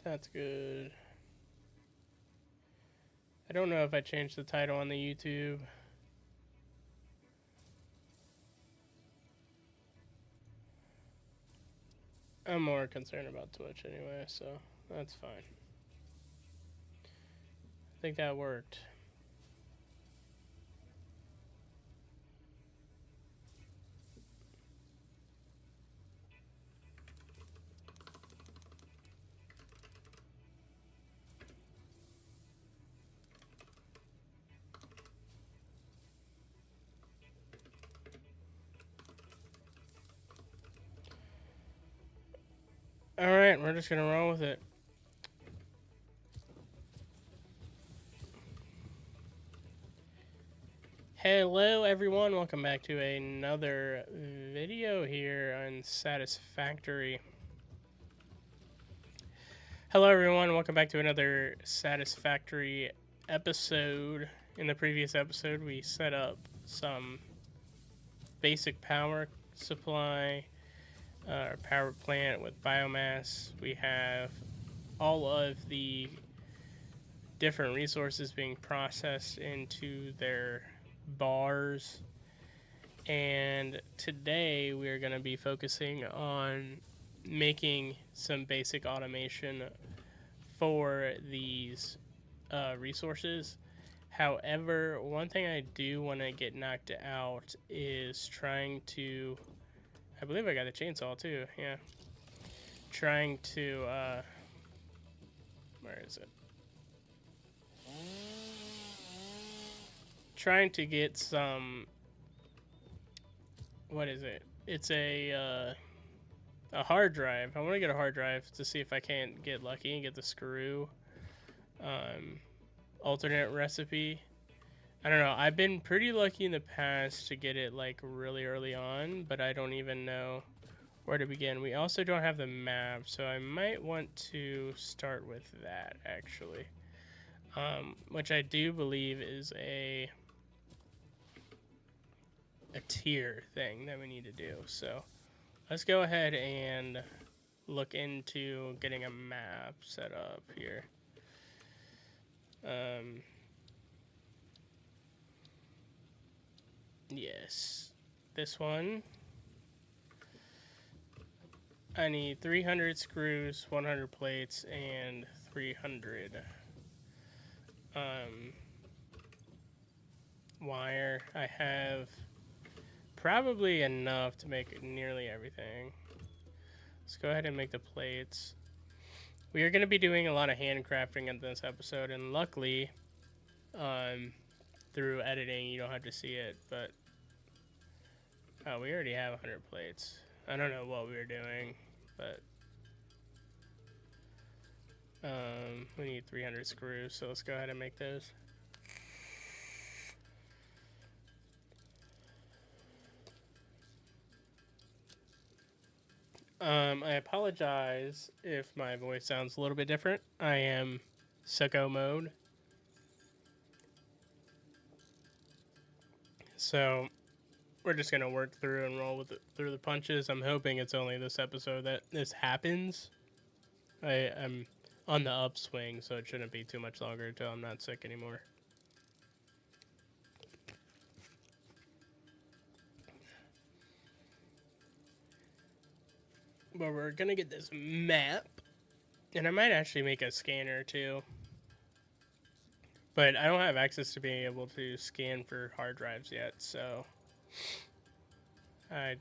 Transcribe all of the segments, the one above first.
That's good. I don't know if I changed the title on the YouTube. I'm more concerned about Twitch anyway, so that's fine. I think that worked. Alright, we're just gonna roll with it. Hello everyone, welcome back to another video here on Satisfactory. Hello everyone, welcome back to another Satisfactory episode. In the previous episode we set up some basic power supply, our power plant with biomass. We have all of the different resources being processed into their bars, and today we're going to be focusing on making some basic automation for these resources. However, one thing I do want to get knocked out is trying to, I believe I got a chainsaw too, yeah, trying to where is it? Trying to get some, what is it? It's a hard drive. I want to get a hard drive to see if I can't get lucky and get the screw alternate recipe. I don't know. I've been pretty lucky in the past to get it like really early on, but I don't even know where to begin. We also don't have the map, so I might want to start with that actually, which I do believe is a tier thing that we need to do. So let's go ahead and look into getting a map set up here. Yes, this one. I need 300 screws, 100 plates, and 300 wire. I have probably enough to make nearly everything. Let's go ahead and make the plates. We are going to be doing a lot of handcrafting in this episode, and luckily, through editing, you don't have to see it, but we already have 100 plates. I don't know what we were doing, but we need 300 screws, so let's go ahead and make those. I apologize if my voice sounds a little bit different. I am sicko mode. So we're just going to work through and roll with it through the punches. I'm hoping it's only this episode that this happens. I'm on the upswing, so it shouldn't be too much longer until I'm not sick anymore. But we're going to get this map, and I might actually make a scanner too. But I don't have access to being able to scan for hard drives yet, so I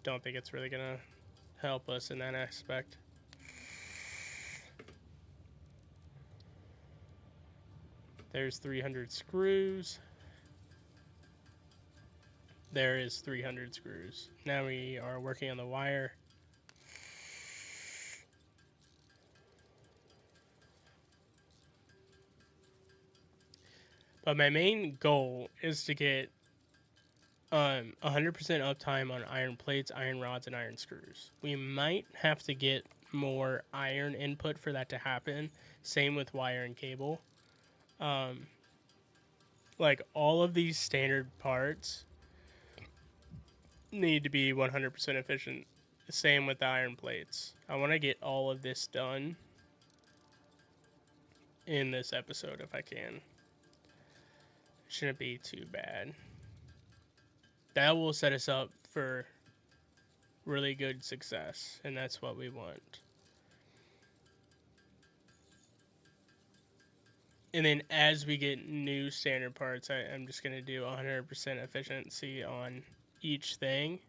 don't think it's really going to help us in that aspect. There's 300 screws. There is 300 screws. Now we are working on the wire. But my main goal is to get 100% uptime on iron plates, iron rods, and iron screws. We might have to get more iron input for that to happen. Same with wire and cable. Like all of these standard parts need to be 100% efficient. Same with the iron plates. I want to get all of this done in this episode if I can. Shouldn't be too bad. That will set us up for really good success, and that's what we want. And then as we get new standard parts, I'm just going to do 100% efficiency on each thing.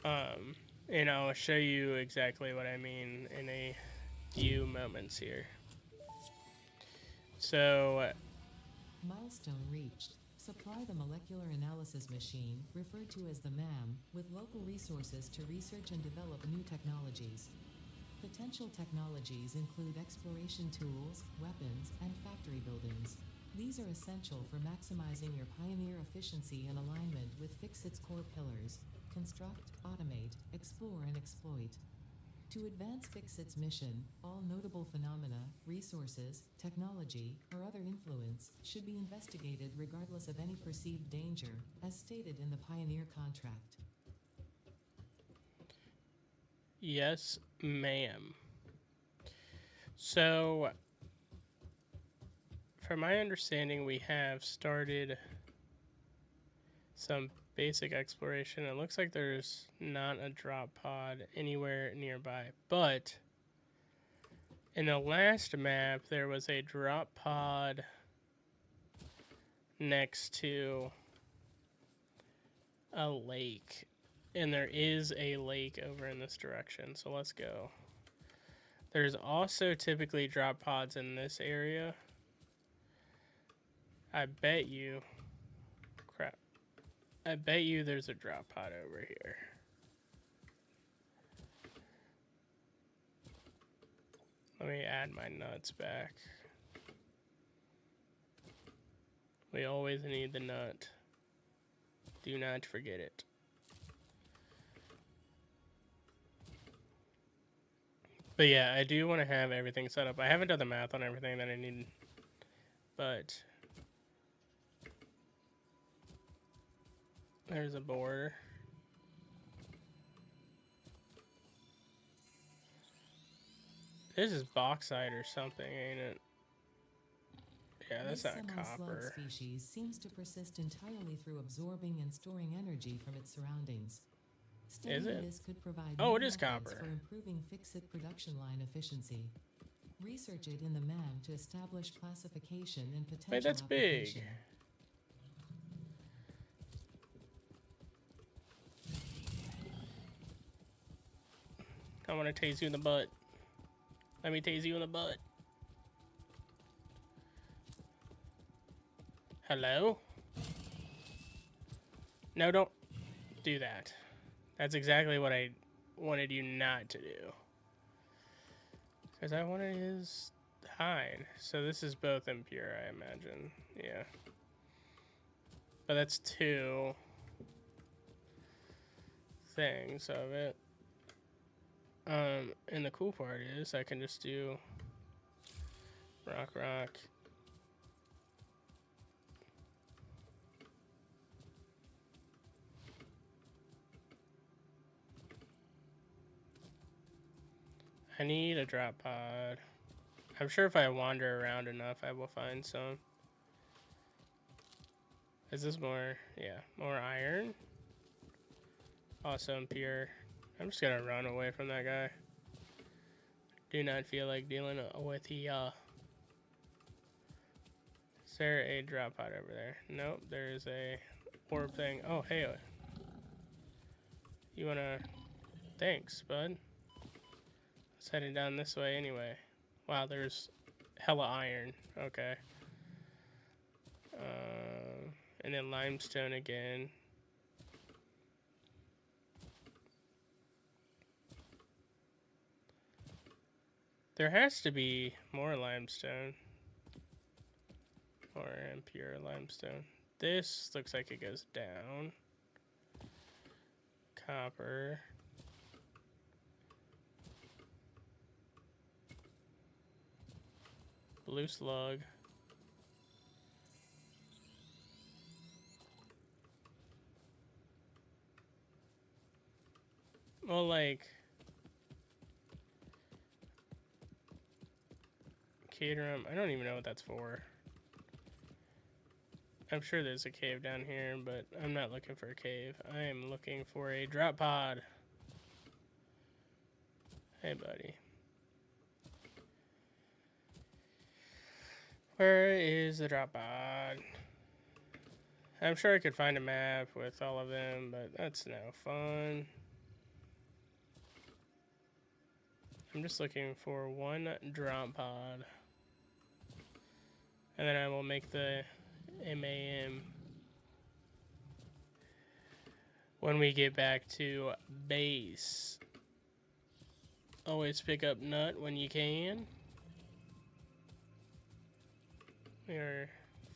And I'll show you exactly what I mean in a few moments here. So, Milestone reached. Supply the molecular analysis machine, referred to as the MAM, with local resources to research and develop new technologies. Potential technologies include exploration tools, weapons, and factory buildings. These are essential for maximizing your Pioneer efficiency and alignment with Fixit's core pillars: construct, automate, explore, and exploit. To advance Fixit's mission, all notable phenomena, resources, technology, or other influence should be investigated regardless of any perceived danger, as stated in the Pioneer contract. yes, ma'am. So, from my understanding, we have started some basic exploration. It looks like there's not a drop pod anywhere nearby, but in the last map, there was a drop pod next to a lake, and there is a lake over in this direction, so let's go. There's also typically drop pods in this area. I bet you, crap, I bet you there's a drop pod over here. Let me add my nuts back. We always need the nut. Do not forget it. But yeah, I do want to have everything set up. I haven't done the math on everything that I need, but there's a board. This is bauxite or something, ain't it? Yeah, that's not copper. This species seems to persist entirely through absorbing and storing energy from its surroundings. Is it? This could provide Oh, new it is methods copper. for improving Fixit production line efficiency. Research it in the MAM to establish classification and potential Wait, that's application. big. I want to tase you in the butt. Let me tase you in the butt. Hello? No, don't do that. That's exactly what I wanted you not to do. Because I wanted his hide. So this is both impure, I imagine. Yeah. But that's two things of it. And the cool part is I can just do rock. I need a drop pod. I'm sure if I wander around enough, I will find some. Is this more? Yeah, more iron. Also impure. I'm just gonna run away from that guy. Do not feel like dealing with the, Is there a drop pod over there? Nope, there's a orb thing. Oh, hey. You wanna... Thanks, bud. It's heading down this way anyway. Wow, there's hella iron. Okay. And then limestone again. There has to be more limestone. Or impure limestone. This looks like it goes down. Copper. Blue slug. Well, like... Caterum. I don't even know what that's for. I'm sure there's a cave down here, but I'm not looking for a cave. I am looking for a drop pod. Hey, buddy. Where is the drop pod? I'm sure I could find a map with all of them, but that's no fun. I'm just looking for one drop pod. And then I will make the MAM when we get back to base. Always pick up nut when you can. We are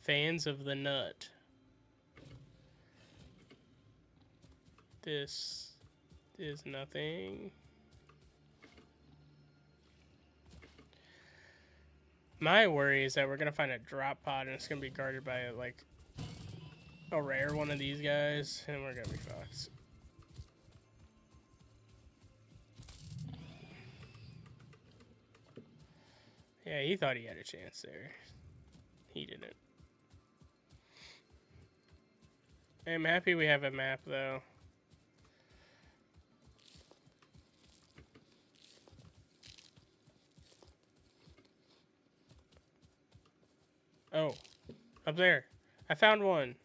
fans of the nut. This is nothing. My worry is that we're gonna find a drop pod and it's gonna be guarded by like a rare one of these guys, and we're gonna be fucked. Yeah, he thought he had a chance there. He didn't. I'm happy we have a map though. Oh, up there. I found one.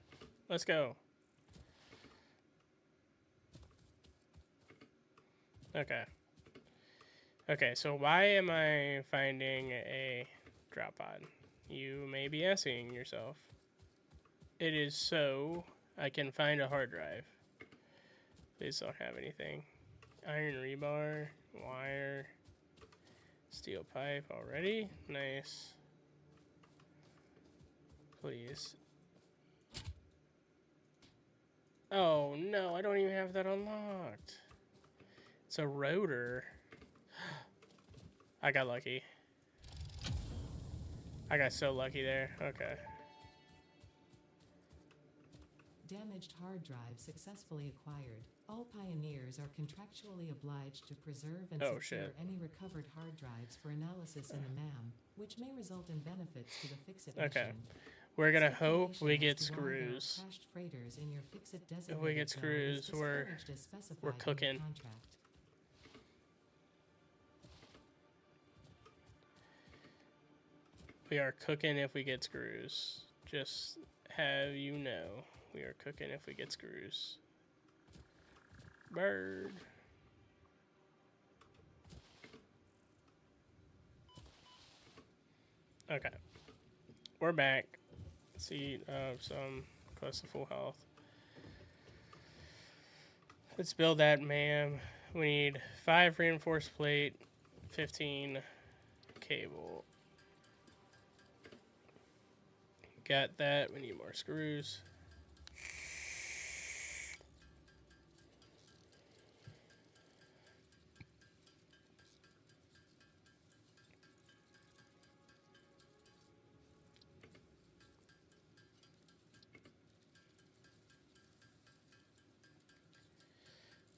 Let's go. Okay. Okay, so why am I finding a drop pod? You may be asking yourself. It is so I can find a hard drive. Please don't have anything. Iron rebar, wire, steel pipe already. Nice. Please. Oh no, I don't even have that unlocked. It's a rotor. I got lucky. I got so lucky there. Okay. Damaged hard drive successfully acquired. All pioneers are contractually obliged to preserve and secure any recovered hard drives for analysis in the MAM, which may result in benefits to the Fix-It mission. We're gonna hope we get screws. If we get screws, we're cooking. We are cooking if we get screws. Just have you know, we are cooking if we get screws. Bird. Okay. We're back. See, some close to full health. Let's build that, ma'am. We need 5 reinforced plate, 15 cable. Got that. We need more screws.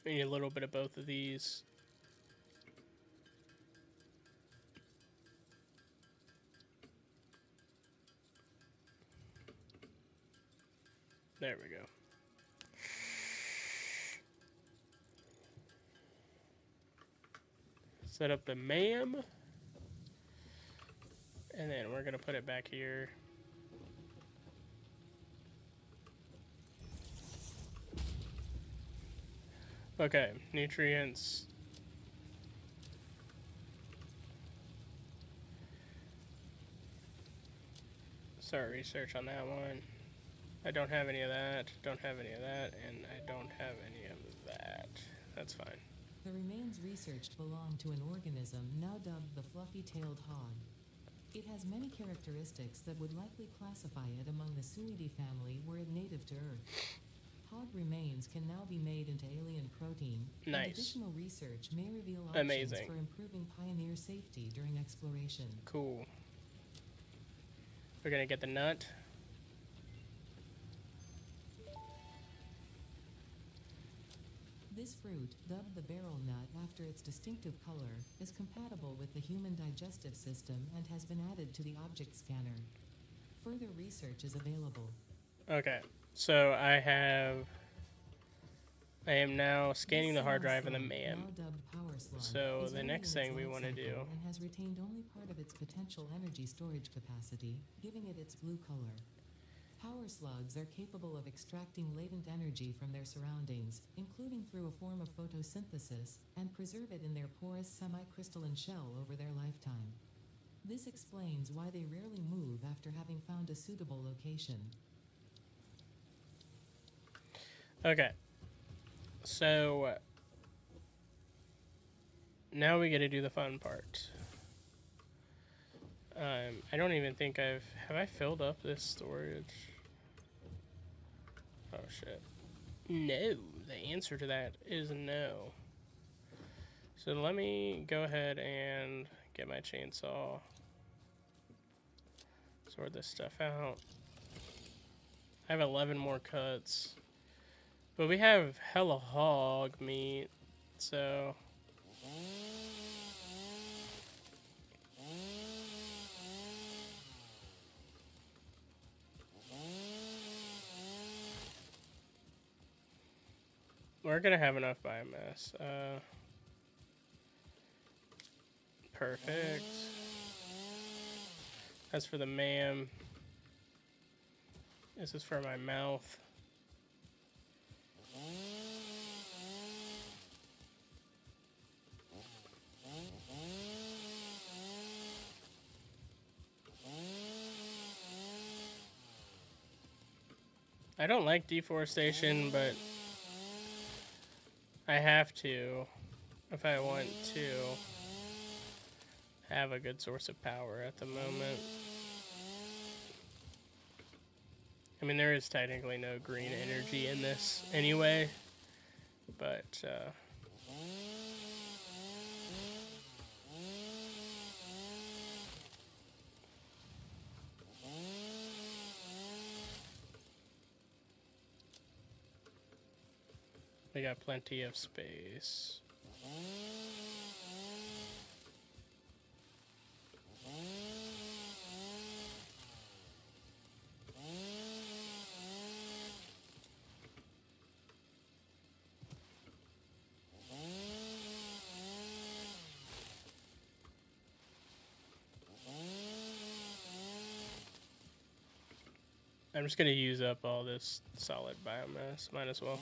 We need a little bit of both of these. There we go. Set up the MAM. And then we're going to put it back here. Okay, nutrients. Start research on that one. I don't have any of that, don't have any of that, and I don't have any of that. That's fine. The remains researched belong to an organism now dubbed the fluffy-tailed hog. It has many characteristics that would likely classify it among the Suidae family were it native to Earth. Hog remains can now be made into alien protein. Nice. And additional research may reveal options for improving pioneer safety during exploration. Cool. We're gonna get the nut. This fruit, dubbed the beryl nut after its distinctive color, is compatible with the human digestive system and has been added to the object scanner. Further research is available. Okay, so I am now scanning the hard drive and the MAM. Now dubbed power slug, So is the early next in its thing we life want to do, cycle and has retained only part of its potential energy storage capacity, giving it its blue color. Power slugs are capable of extracting latent energy from their surroundings, including through a form of photosynthesis, and preserve it in their porous semi-crystalline shell over their lifetime. This explains why they rarely move after having found a suitable location. okay, so now we get to do the fun part. I don't even think have I filled up this storage? Oh shit. No, the answer to that is no. So let me go ahead and get my chainsaw. Sort this stuff out. I have 11 more cuts. But we have hella hog meat, so... we're gonna have enough biomass. Perfect. As for the MAM, this is for my mouth. I don't like deforestation, but I have to if I want to have a good source of power at the moment. I mean, there is technically no green energy in this anyway, but we got plenty of space. I'm just gonna use up all this solid biomass, might as well.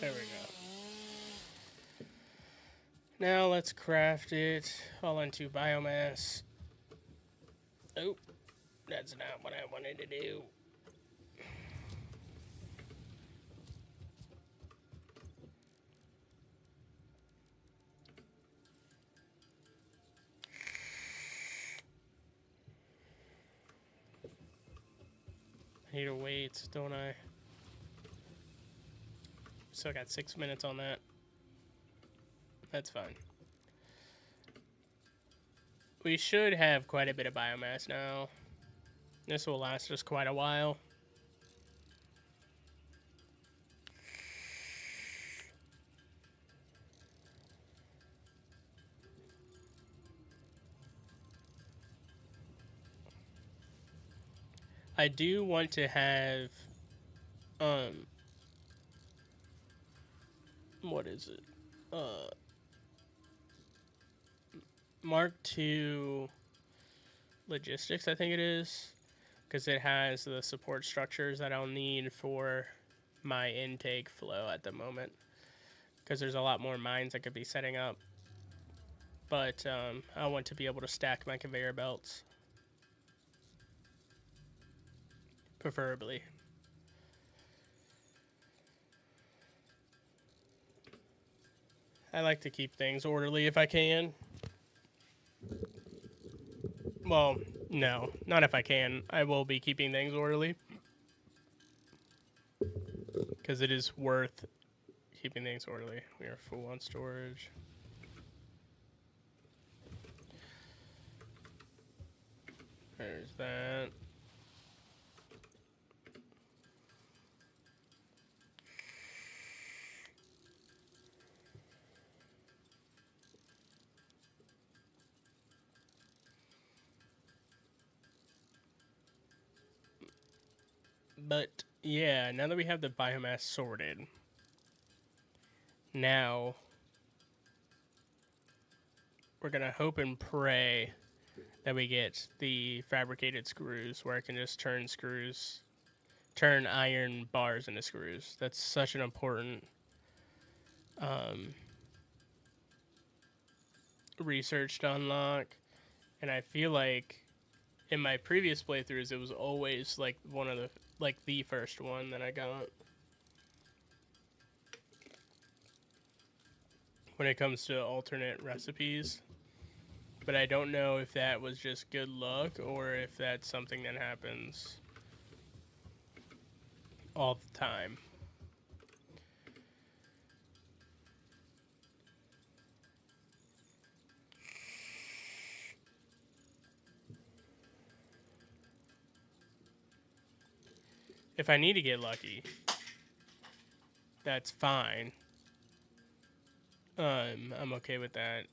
There we go. Now let's craft it all into biomass. Oh, that's not what I wanted to do. I need to wait, don't I? Still got 6 minutes on that. That's fine. We should have quite a bit of biomass now. This will last us quite a while. I do want to have, what is it? Mark II logistics, I think it is, because it has the support structures that I'll need for my intake flow at the moment, because there's a lot more mines I could be setting up, but I want to be able to stack my conveyor belts, preferably. I like to keep things orderly if I can. Well, no, not if I can. I will be keeping things orderly. Because it is worth keeping things orderly. We are full on storage. There's that. But yeah, now that we have the biomass sorted, now we're gonna hope and pray that we get the fabricated screws where I can just turn iron bars into screws. That's such an important research to unlock, and I feel like in my previous playthroughs it was always like the first one that I got when it comes to alternate recipes. But I don't know if that was just good luck or if that's something that happens all the time. If I need to get lucky, that's fine. I'm okay with that.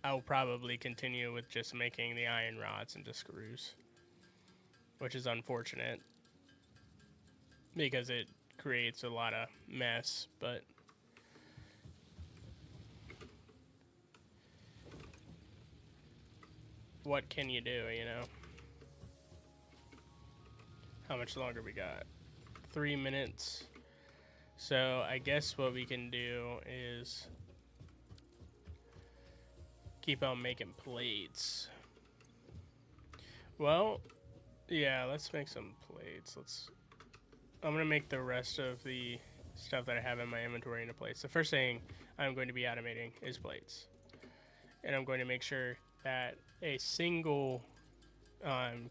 I'll probably continue with just making the iron rods into screws, which is unfortunate because it creates a lot of mess, but what can you do, you know? How much longer we got? 3 minutes. So I guess what we can do is keep on making plates. Well, yeah, let's make some plates. I'm gonna make the rest of the stuff that I have in my inventory into plates. The first thing I'm going to be automating is plates. And I'm going to make sure that a single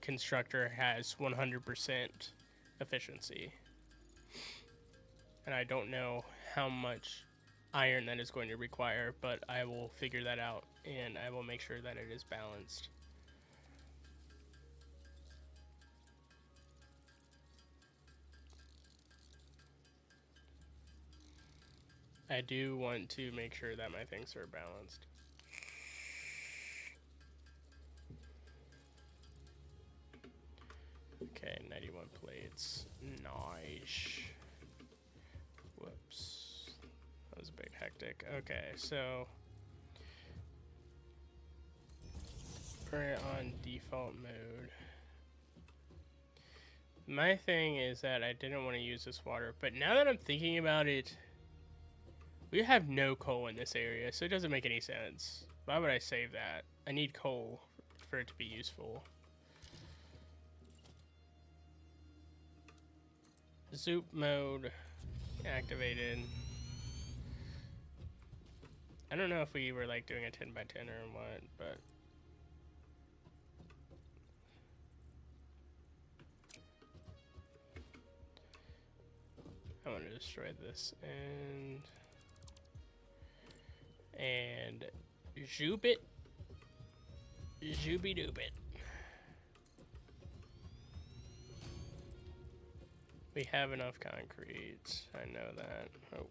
constructor has 100% efficiency. And I don't know how much iron that is going to require, but I will figure that out and I will make sure that it is balanced. I do want to make sure that my things are balanced. Okay, 91 plates. Nice. Whoops. That was a bit hectic. Okay, so we're on default mode. My thing is that I didn't want to use this water, but now that I'm thinking about it, we have no coal in this area, so it doesn't make any sense. Why would I save that? I need coal for it to be useful. Zoop mode activated. I don't know if we were like doing a 10 by 10 or what, but I want to destroy this and zoop it, zoopy doop it. We have enough concrete. I know that. Oh.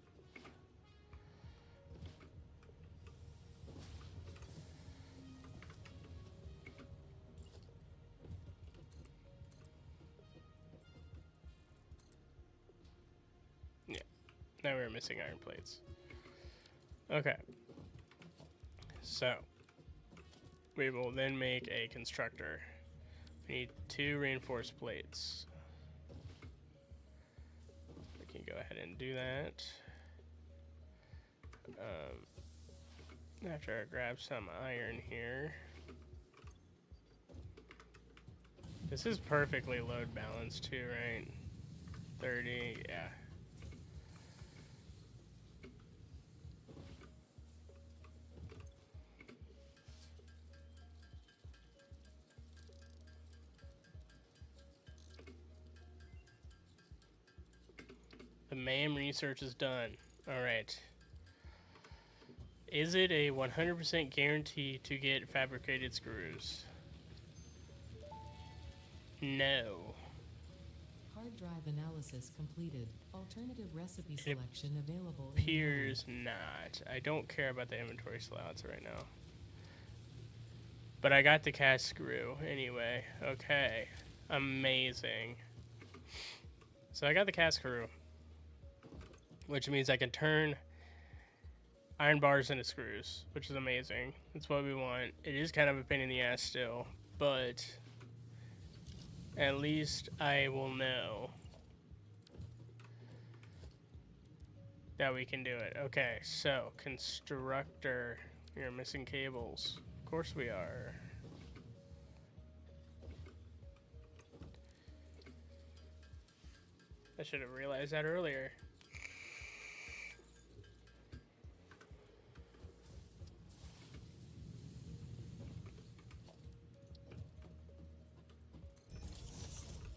Yeah. Now we're missing iron plates. Okay. So we will then make a constructor. We need 2 reinforced plates. We can go ahead and do that. After I grab some iron here. This is perfectly load balanced too, right? 30, yeah. MAM research is done. Alright. Is it a 100% guarantee to get fabricated screws? No. Hard drive analysis completed. Alternative recipe It selection available in Appears not. I don't care about the inventory slots right now. But I got the cast screw anyway. Okay. Amazing. So I got the cast screw, which means I can turn iron bars into screws, which is amazing. That's what we want. It is kind of a pain in the ass still, but at least I will know that we can do it. Okay, so constructor, you're missing cables. Of course we are. I should have realized that earlier.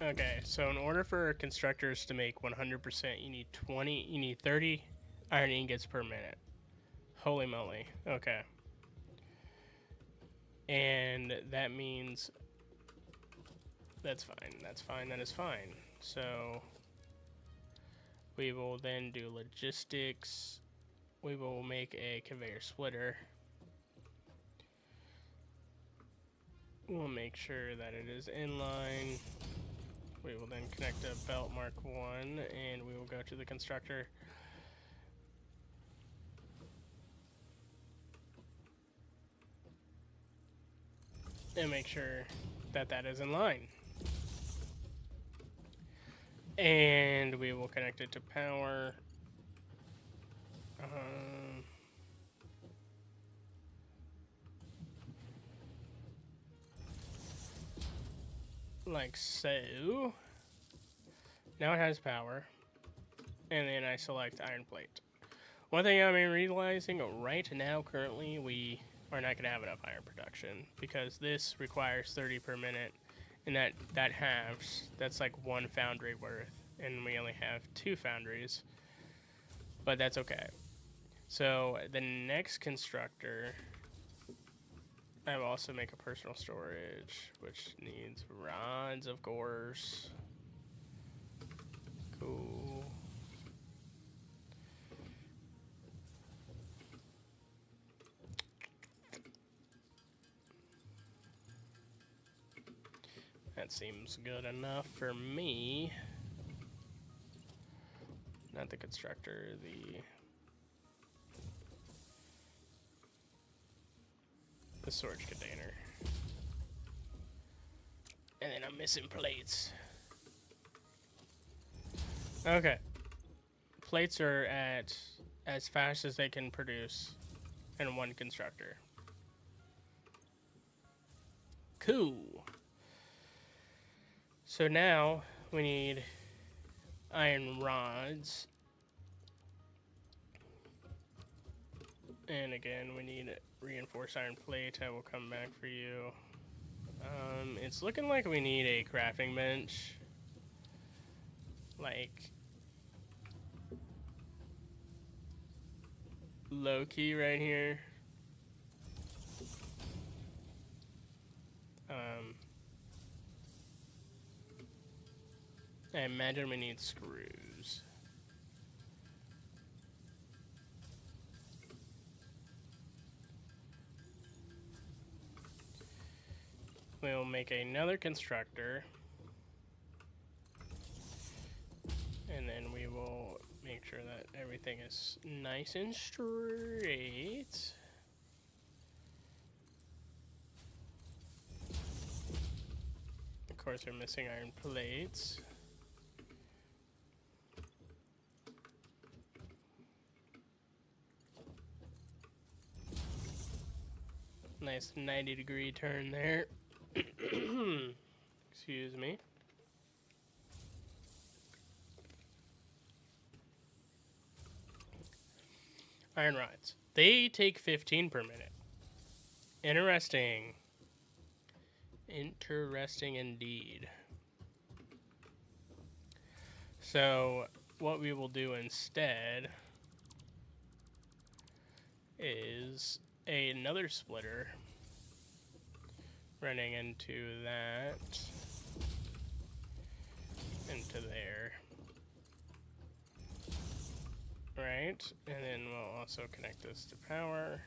Okay, so in order for constructors to make 100%, you need 30 iron ingots per minute. Holy moly. Okay. And that means that's fine. That's fine. That is fine. So we will then do logistics. We will make a conveyor splitter. We'll make sure that it is in line. We will then connect a belt mark 1 and we will go to the constructor. And make sure that that is in line. And we will connect it to power. Like so. Now it has power. And then I select iron plate. One thing I'm realizing right now, currently, we are not going to have enough iron production because this requires 30 per minute, and that halves. That's like 1 foundry worth, and we only have 2 foundries, but that's okay. So the next constructor, I will also make a personal storage, which needs rods, of course. Cool. That seems good enough for me. Not the constructor, the storage container. And then I'm missing plates. Okay. Plates are at as fast as they can produce in 1 constructor. Cool. So now we need iron rods. And again, we need reinforced iron plate. I will come back for you. It's looking like we need a crafting bench. Like low key right here. I imagine we need screws. We'll make another constructor. And then we will make sure that everything is nice and straight. Of course, we're missing iron plates. Nice 90-degree turn there. Excuse me. Iron rods. They take 15 per minute. Interesting. Interesting indeed. So what we will do instead is another splitter running into that, into there, right? And then we'll also connect this to power.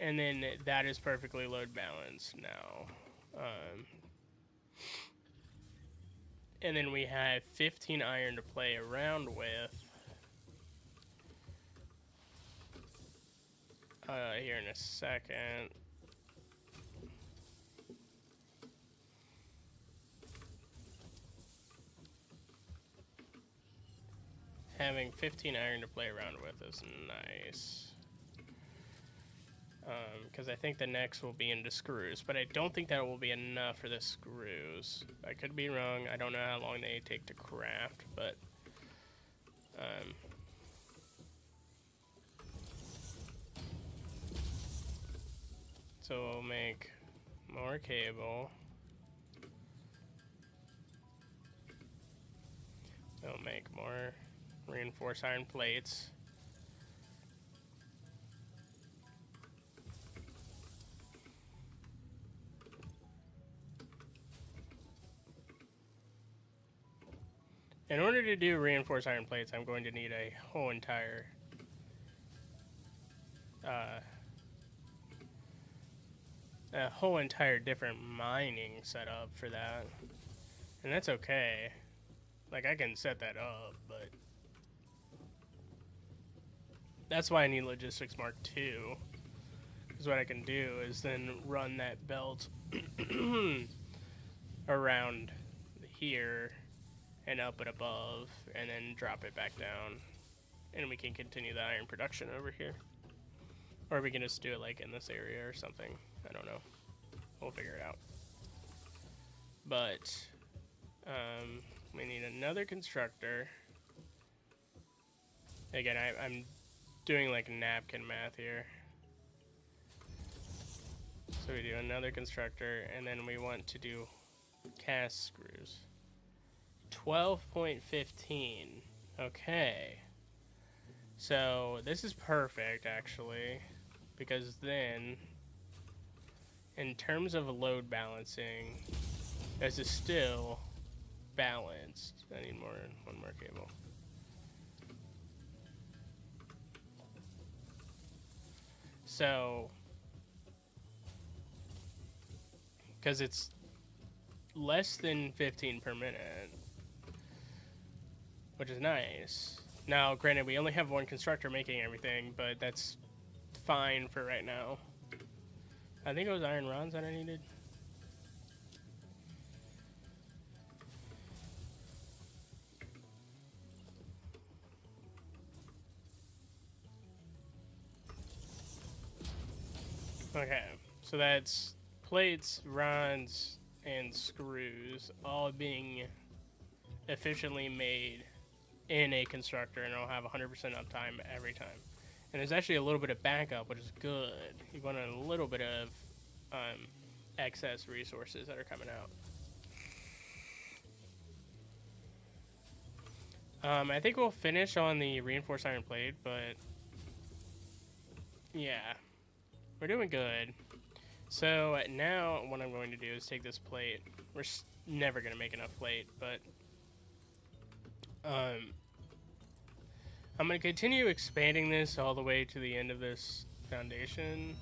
And then that is perfectly load balanced now. And then we have 15 iron to play around with here in a second. Having 15 iron to play around with is nice. Because I think the next will be into screws, but I don't think that will be enough for the screws. I could be wrong. I don't know how long they take to craft, but so we'll make more cable. We'll make more reinforced iron plates. In order to do reinforced iron plates, I'm going to need a whole entire different mining setup for that. And that's okay. Like, I can set that up, but that's why I need Logistics Mark II. Because what I can do is then run that belt around here and up and above, and then drop it back down, and we can continue the iron production over here. Or we can just do it like in this area or something. I don't know. We'll figure it out. But we need another constructor. Again, I'm doing like napkin math here. So we do another constructor, and then we want to do cast screws. 12.15. Okay. So this is perfect, actually, because then, in terms of load balancing, this is still balanced. I need one more cable. So, because it's less than 15 per minute, which is nice. Now, granted, we only have one constructor making everything, but that's fine for right now. I think it was iron rods that I needed. Okay, so that's plates, rods, and screws all being efficiently made in a constructor, and it'll have 100% uptime every time. And there's actually a little bit of backup, which is good. You want a little bit of excess resources that are coming out. I think we'll finish on the reinforced iron plate, but yeah, we're doing good. So now what I'm going to do is take this plate. We're never going to make enough plate, but I'm going to continue expanding this all the way to the end of this foundation,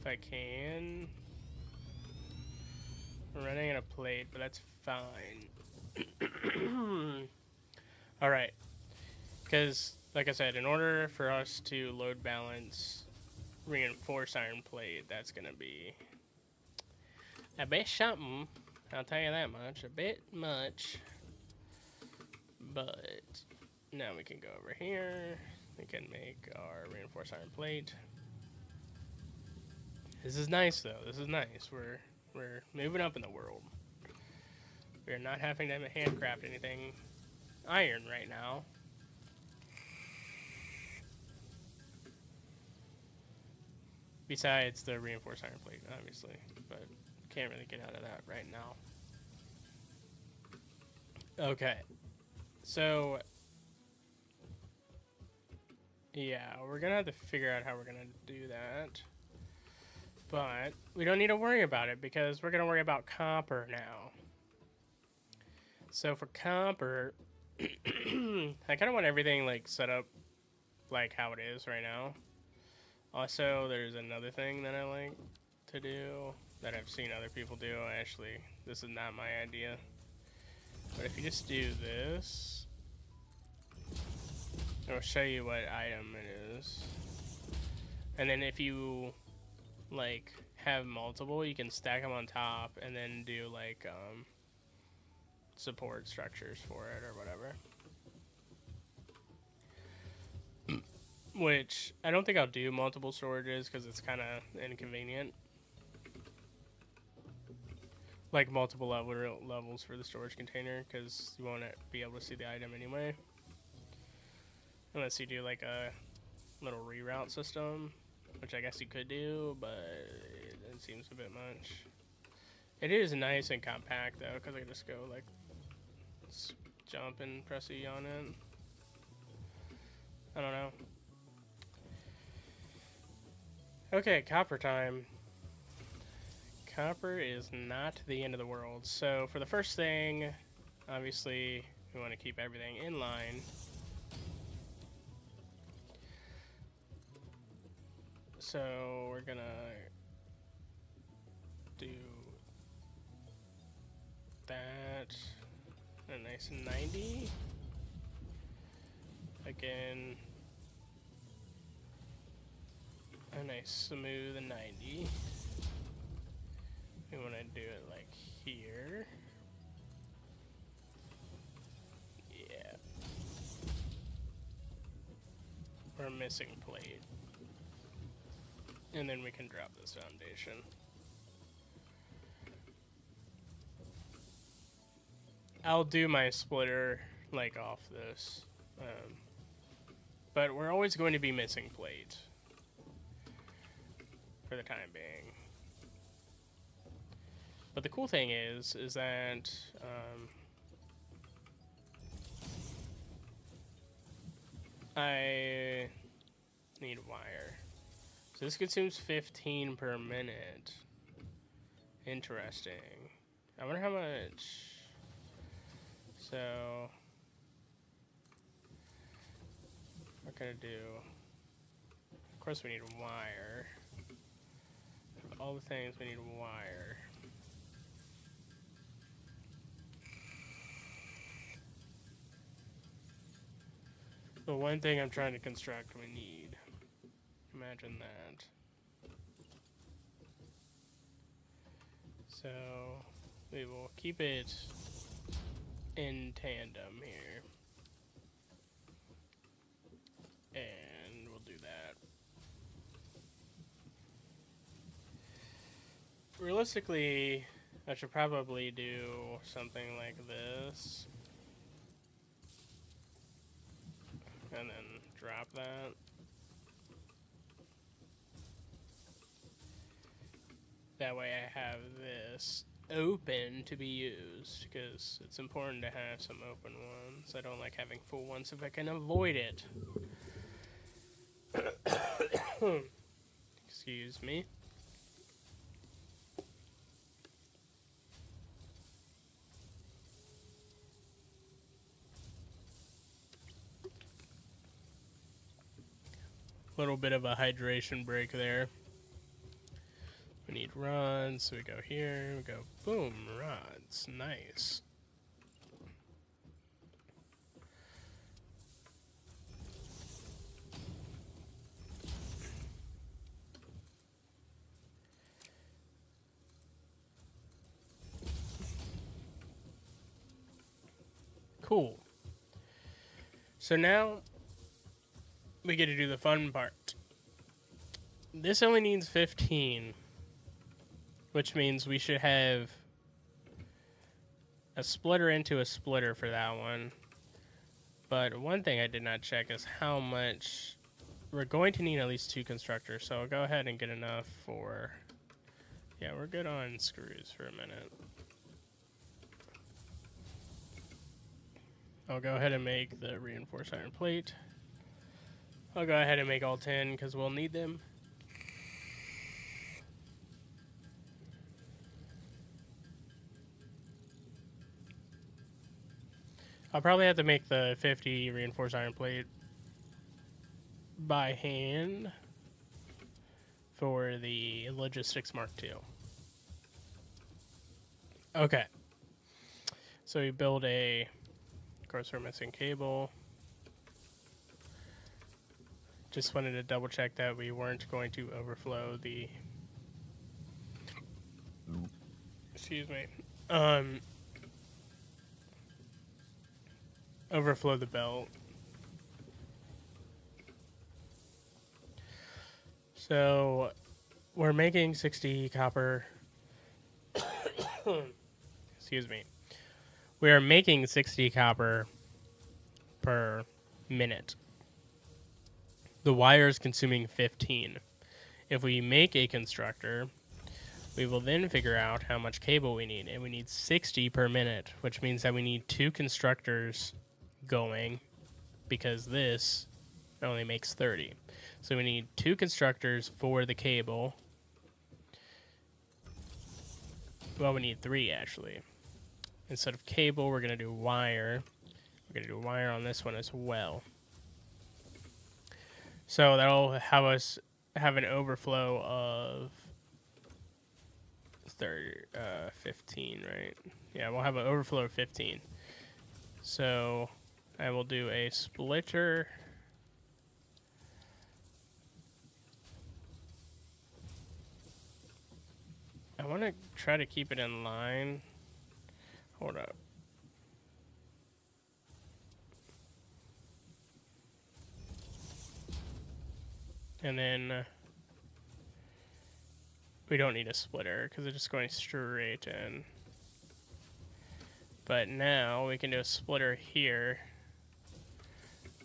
if I can. We're running out of plate, but that's fine. Alright, because, like I said, in order for us to load balance reinforced iron plate, that's going to be a bit something, I'll tell you that much, a bit much. But now we can go over here. We can make our reinforced iron plate. This is nice, though. This is nice. We're moving up in the world. We're not having to handcraft anything iron right now. Besides the reinforced iron plate, obviously. But can't really get out of that right now. Okay. So, yeah, we're gonna have to figure out how we're gonna do that. But we don't need to worry about it because we're gonna worry about copper now. So for copper, I kind of want everything like set up like how it is right now. Also, there's another thing that I like to do that I've seen other people do. Actually, this is not my idea. But if you just do this, it'll show you what item it is. And then if you like have multiple, you can stack them on top and then do like support structures for it or whatever. Which I don't think I'll do multiple storages because it's kind of inconvenient. Like multiple levels for the storage container because you won't be able to see the item anyway. Unless you do like a little reroute system, which I guess you could do, but it seems a bit much. It is nice and compact though because I can just go like jump and press E on it. I don't know. Okay, copper time. Copper is not the end of the world. So for the first thing, obviously we want to keep everything in line. So we're gonna do that a nice 90. Again, a nice smooth 90. We want to do it like here. Yeah. We're missing plate. And then we can drop this foundation. I'll do my splitter like off this. But we're always going to be missing plate for the time being. But the cool thing is that I need wire. So this consumes 15 per minute. Interesting. I wonder how much. So we're gonna do. Of course, we need wire. All the things we need wire. The one thing I'm trying to construct we need. Imagine that. So we will keep it in tandem here. And we'll do that. Realistically, I should probably do something like this. And then drop that. That way I have this open to be used, because it's important to have some open ones. I don't like having full ones if I can avoid it. Excuse me. Little bit of a hydration break there. We need rods, so we go here, we go boom, rods, nice. Cool. So now we get to do the fun part. This only needs 15, which means we should have a splitter into a splitter for that one. But one thing I did not check is how much. We're going to need at least 2 constructors, so I'll go ahead and get enough for. Yeah, we're good on screws for a minute. I'll go ahead and make the reinforced iron plate. I'll go ahead and make all 10 because we'll need them. I'll probably have to make the 50 reinforced iron plate by hand for the Logistics Mark II. Okay. So we build a... Of course, we're missing cable. Just wanted to double check that we weren't going to overflow the... Excuse me. Overflow the belt. So we're making 60 copper. Excuse me. We are making 60 copper per minute. The wire is consuming 15. If we make a constructor, we will then figure out how much cable we need. And we need 60 per minute, which means that we need 2 constructors going because this only makes 30. So we need 2 constructors for the cable. Well, we need 3 actually. Instead of cable, we're going to do wire. We're going to do wire on this one as well. So that'll have us have an overflow of 15, right? Yeah, we'll have an overflow of 15. So I will do a splitter. I want to try to keep it in line. Hold up. And then we don't need a splitter because it's just going straight in. But now we can do a splitter here.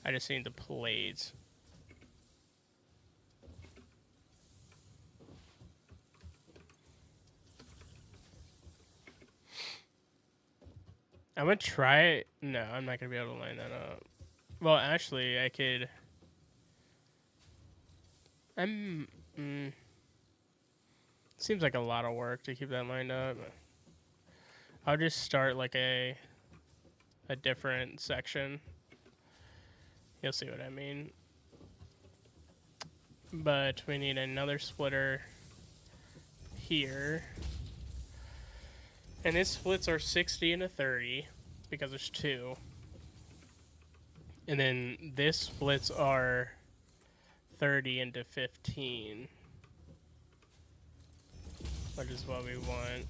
I just need the plates. I'm going to try it. No, I'm not going to be able to line that up. Well, actually, I could... Seems like a lot of work to keep that lined up. I'll just start like a different section. You'll see what I mean. But we need another splitter here. And this splits our 60 into 30 because there's 2. And then this splits our 30 into 15. Which is what we want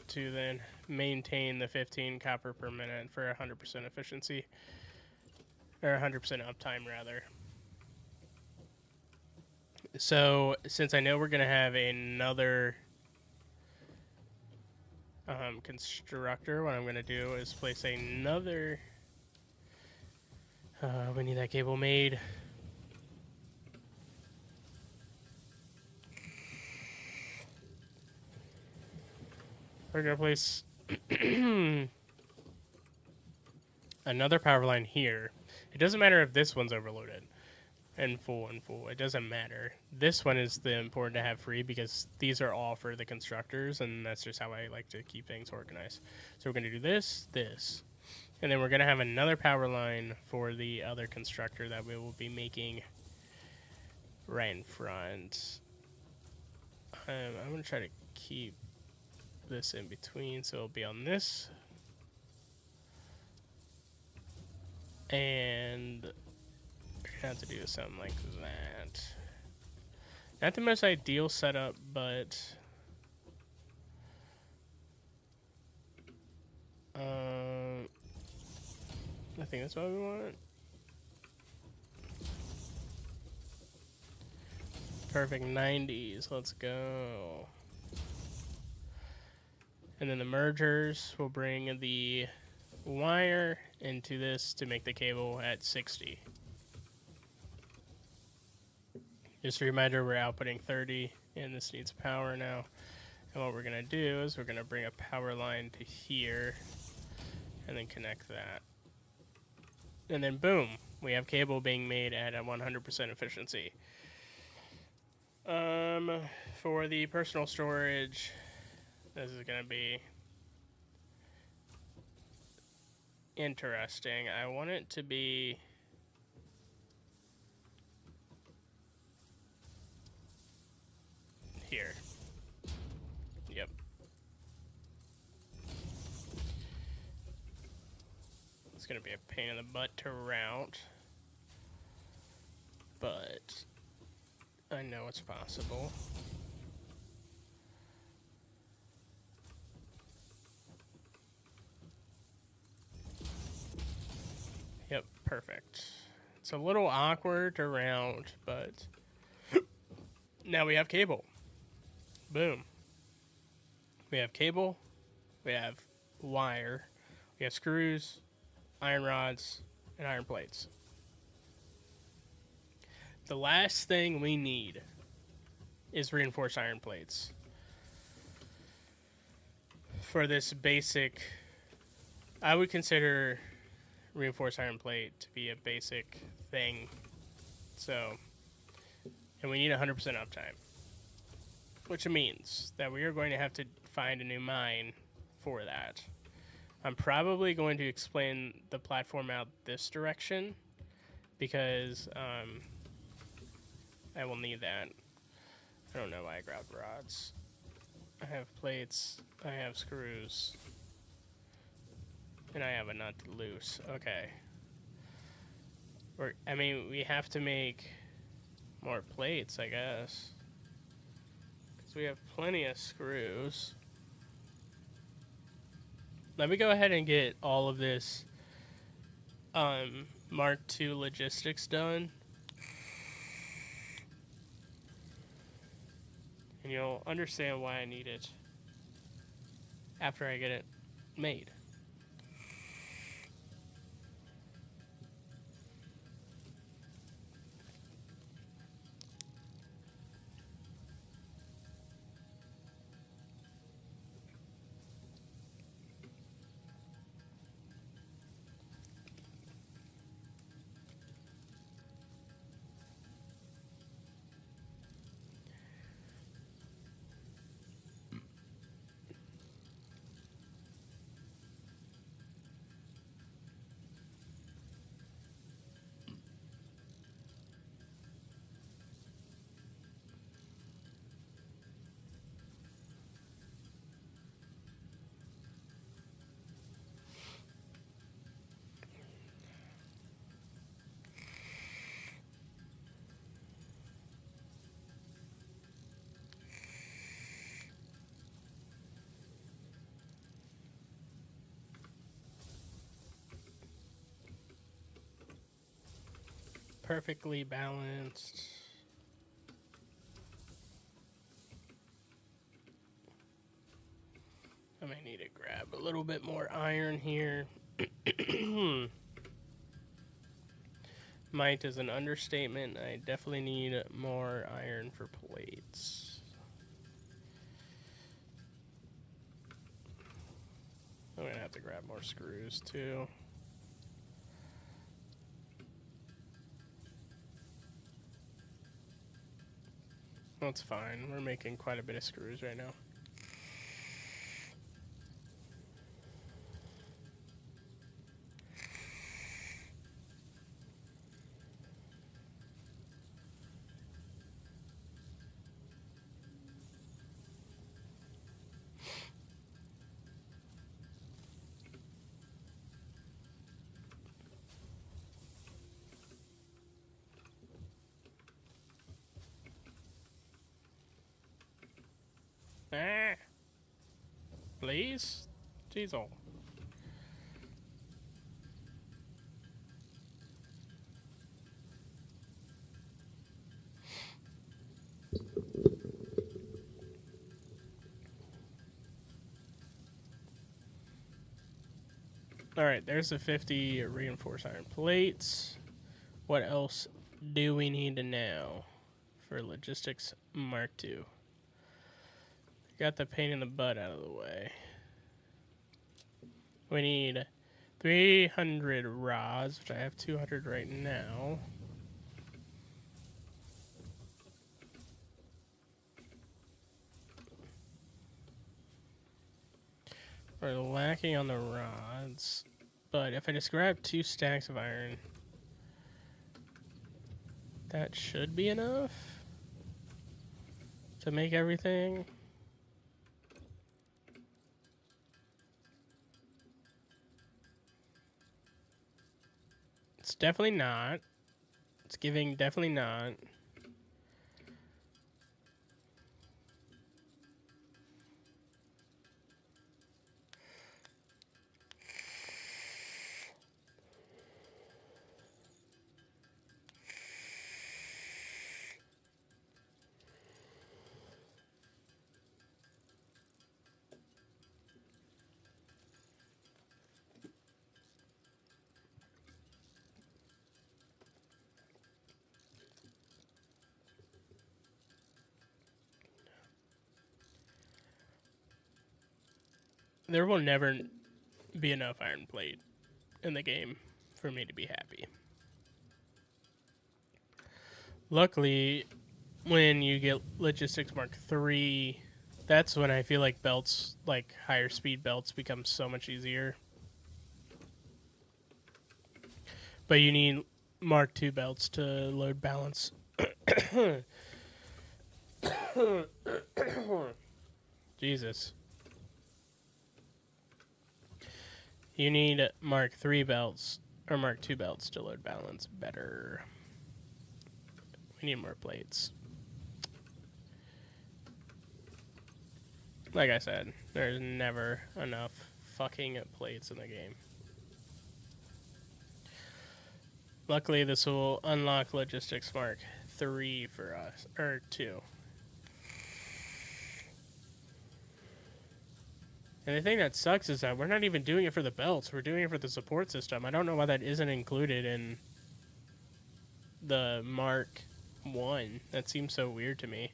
to then maintain the 15 copper per minute for 100% efficiency. Or 100% uptime, rather. So, since I know we're going to have another constructor, what I'm going to do is place another... we need that cable made. We're going to place another power line here. It doesn't matter if this one's overloaded and full. It doesn't matter. This one is the important to have free because these are all for the constructors, and that's just how I like to keep things organized. So we're going to do this, and then we're going to have another power line for the other constructor that we will be making right in front. I'm going to try to keep this in between, so it'll be on this. And I have to do something like that. Not the most ideal setup, but I think that's what we want. Perfect 90s. Let's go. And then the mergers will bring the wire into this to make the cable at 60. Just a reminder, we're outputting 30, and this needs power now. And what we're going to do is we're going to bring a power line to here, and then connect that. And then boom, we have cable being made at a 100% efficiency. For the personal storage, this is going to be interesting. I want it to be here. Yep. It's going to be a pain in the butt to route, but I know it's possible. Yep, perfect. It's a little awkward to route, but now we have cable. Boom. We have cable, we have wire, we have screws, iron rods, and iron plates. The last thing we need is reinforced iron plates for this basic. I would consider reinforced iron plate to be a basic thing. So, and we need 100% uptime, which means that we are going to have to find a new mine for that. I'm probably going to explain the platform out this direction because I will need that. I don't know why I grabbed rods. I have plates, I have screws, and I have a nut loose. Okay. We have to make more plates, I guess. Because we have plenty of screws. Let me go ahead and get all of this Mark II logistics done. And you'll understand why I need it after I get it made. Perfectly balanced. I may need to grab a little bit more iron here. Might is an understatement. I definitely need more iron for plates. I'm gonna have to grab more screws too. That's fine. We're making quite a bit of screws right now. Ah! Please? Jeez, oh. Alright, there's the 50 reinforced iron plates. What else do we need to know for logistics Mark II? Got the pain in the butt out of the way. We need 300 rods, which I have 200 right now. We're lacking on the rods, but if I just grab 2 stacks of iron, that should be enough to make everything. It's definitely not. It's giving definitely not. There will never be enough iron plate in the game for me to be happy. Luckily, when you get Logistics Mark III, that's when I feel like belts, like higher speed belts, become so much easier. But you need Mark II belts to load balance. Jesus. You need Mark III belts or Mark II belts to load balance better. We need more plates. Like I said, there's never enough fucking plates in the game. Luckily, this will unlock Logistics Mark III for us, or 2. And the thing that sucks is that we're not even doing it for the belts. We're doing it for the support system. I don't know why that isn't included in the Mark 1. That seems so weird to me.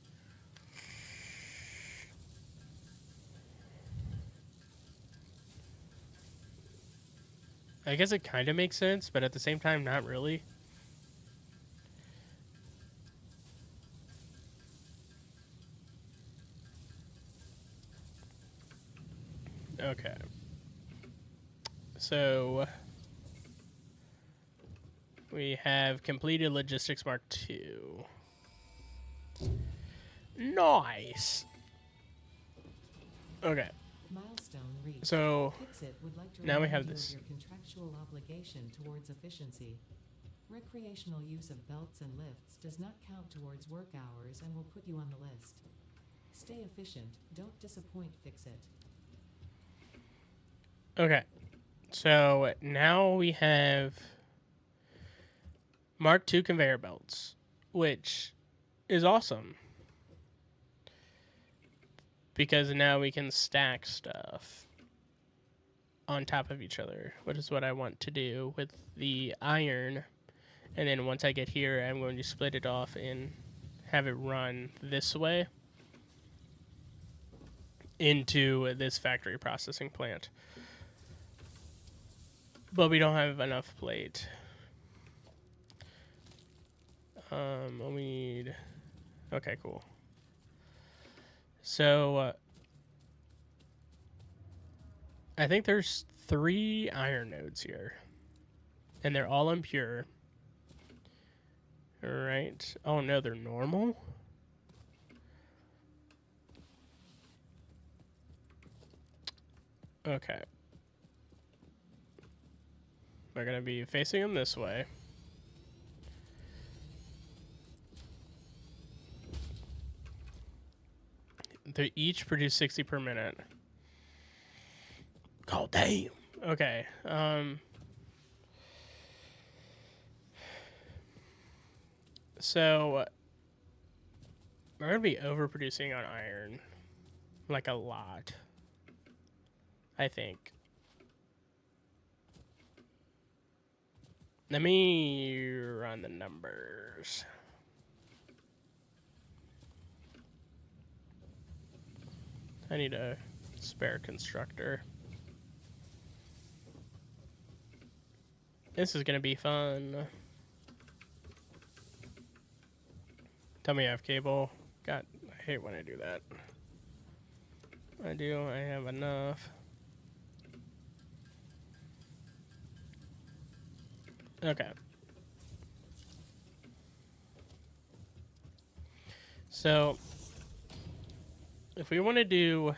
I guess it kind of makes sense, but at the same time, not really. Okay. So we have completed Logistics Mark II. Nice. Okay. Milestone reached. So Fixit would like to now we remind have you this. of your contractual obligation towards efficiency. Recreational use of belts and lifts does not count towards work hours and will put you on the list. Stay efficient. Don't disappoint Fixit. Okay. So now we have Mark II conveyor belts, which is awesome. Because now we can stack stuff on top of each other, which is what I want to do with the iron. And then once I get here, I'm going to split it off and have it run this way into this factory processing plant. But we don't have enough plate. We need... Okay, cool. So, I think there's 3 iron nodes here. And they're all impure. Alright. Oh no, they're normal? Okay. We're going to be facing them this way. They each produce 60 per minute. God damn. Okay. So we're going to be overproducing on iron. Like a lot. I think. Let me run the numbers. I need a spare constructor. This is gonna be fun. Tell me I have cable. God, I hate when I do that. I do. I have enough. Okay. So, if we want to do...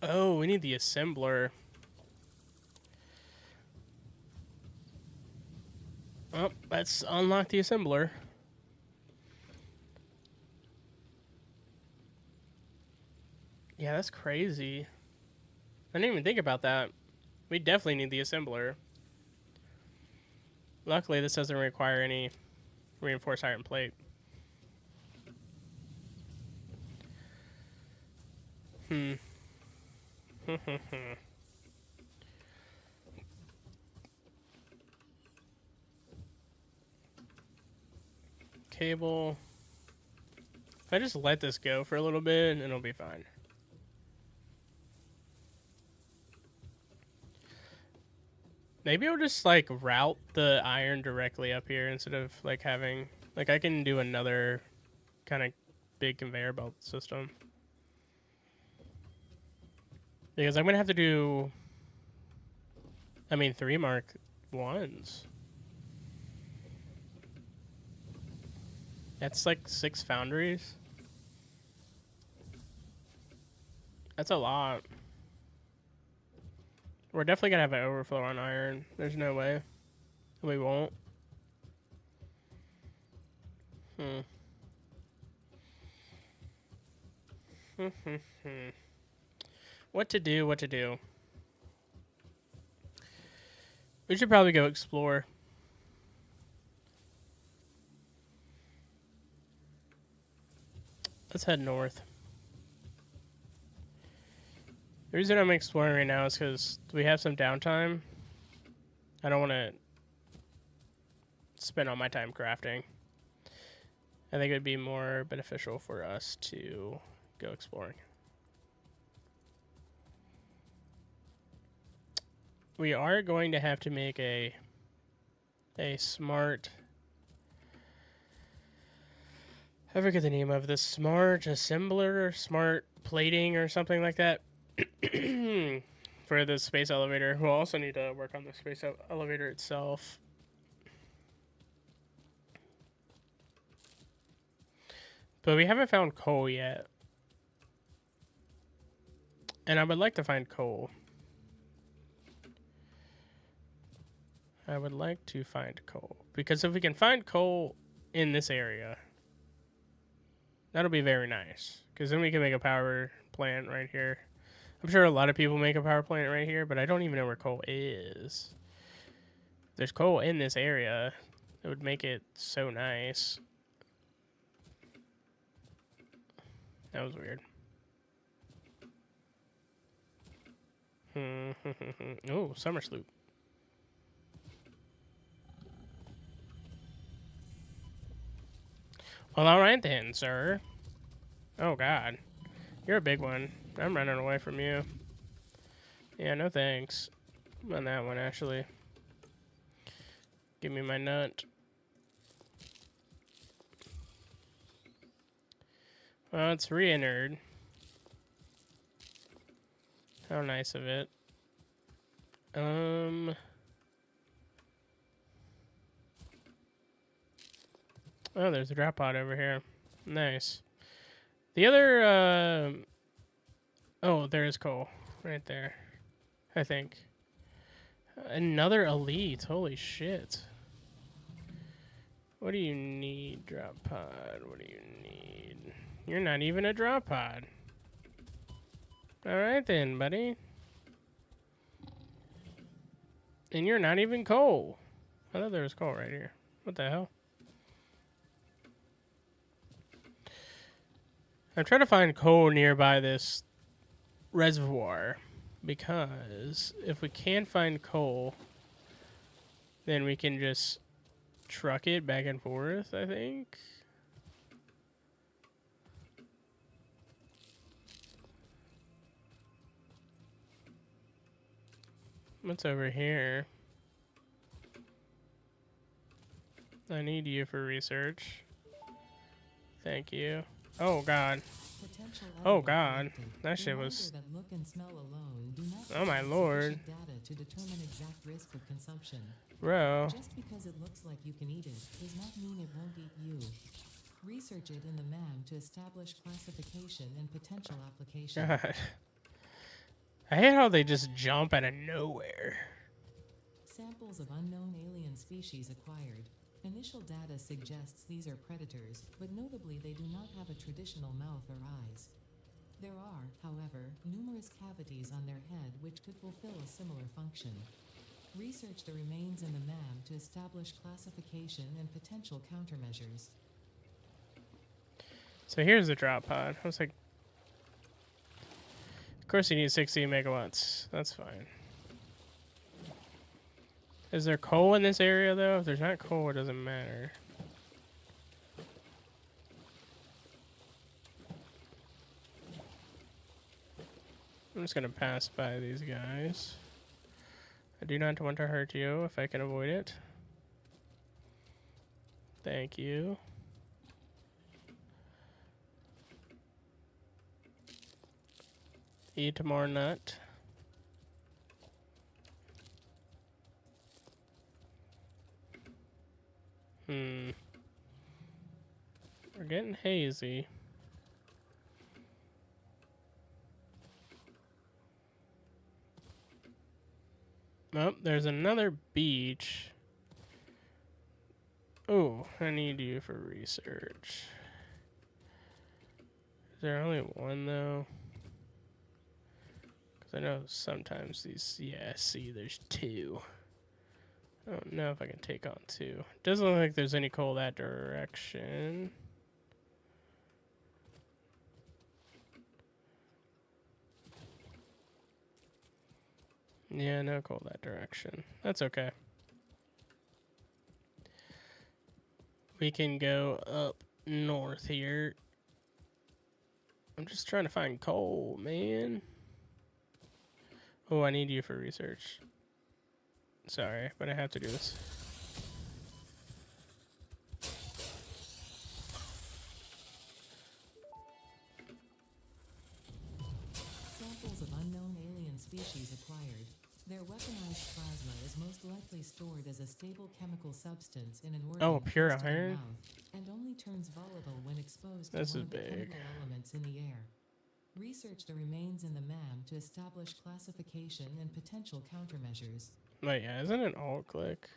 Oh, we need the assembler. Oh, let's unlock the assembler. Yeah, that's crazy. I didn't even think about that. We definitely need the assembler. Luckily, this doesn't require any reinforced iron plate. Cable. If I just let this go for a little bit, it'll be fine. Maybe I'll just like route the iron directly up here instead of like having like I can do another kind of big conveyor belt system. Because I'm gonna have to do 3 Mark 1s. That's like 6 foundries. That's a lot. We're definitely gonna have an overflow on iron. There's no way we won't. What to do, what to do. We should probably go explore. Let's head north. The reason I'm exploring right now is because we have some downtime. I don't want to spend all my time crafting. I think it would be more beneficial for us to go exploring. We are going to have to make a smart... I forget the name of this. Smart assembler, smart plating or something like that. For the space elevator. We'll also need to work on the space elevator itself. But we haven't found coal yet. And I would like to find coal. I would like to find coal. Because if we can find coal in this area, that'll be very nice. Because then we can make a power plant right here. I'm sure a lot of people make a power plant right here, but I don't even know where coal is. If there's coal in this area, it would make it so nice. That was weird. Oh, summer sloop. Well, alright then, sir. Oh, God. You're a big one. I'm running away from you. Yeah, no thanks. On that one, actually. Give me my nut. Well, it's re-entered. How nice of it. Oh, there's a drop pod over here. Nice. The other, oh, there is coal. Right there. I think. Another elite. Holy shit. What do you need, drop pod? What do you need? You're not even a drop pod. Alright then, buddy. And you're not even coal. I thought there was coal right here. What the hell? I'm trying to find coal nearby this reservoir. Because if we can find coal, then we can just truck it back and forth, I think. What's over here? I need you for research. Thank you. Oh god. Potential Oh edible god. collected. That shit Reminder was. that look and smell alone do not Oh my provide lord. sufficient data to determine exact risk of consumption. Bro. Just because it looks like you can eat it does not mean it won't eat you. Research it in the MAM to establish classification and potential application. God. I hate how they just jump out of nowhere. Samples of unknown alien species acquired. Initial data suggests these are predators, but notably they do not have a traditional mouth or eyes. There are, however, numerous cavities on their head which could fulfill a similar function. Research the remains in the MAM to establish classification and potential countermeasures. So here's the drop pod. I was like, of course you need 16 megawatts. That's fine. Is there coal in this area though? If there's not coal, it doesn't matter. I'm just gonna pass by these guys. I do not want to hurt you if I can avoid it. Thank you. Eat more nut. We're getting hazy. Oh, there's another beach. Oh, I need you for research. Is there only one though? Because I know sometimes these, yeah, see, there's two. I don't know if I can take on two. Doesn't look like there's any coal that direction. Yeah, no coal that direction. That's okay. We can go up north here. I'm just trying to find coal, man. Oh, I need you for research. Sorry, but I have to do this. Samples of unknown alien species acquired. Their weaponized plasma is most likely stored as a stable chemical substance in an organ Pure close to their iron? mouth, and only turns volatile when exposed This to is one of the big. chemical elements in the air. Research the remains in the MAM to establish classification and potential countermeasures. Wait, yeah, isn't it alt click?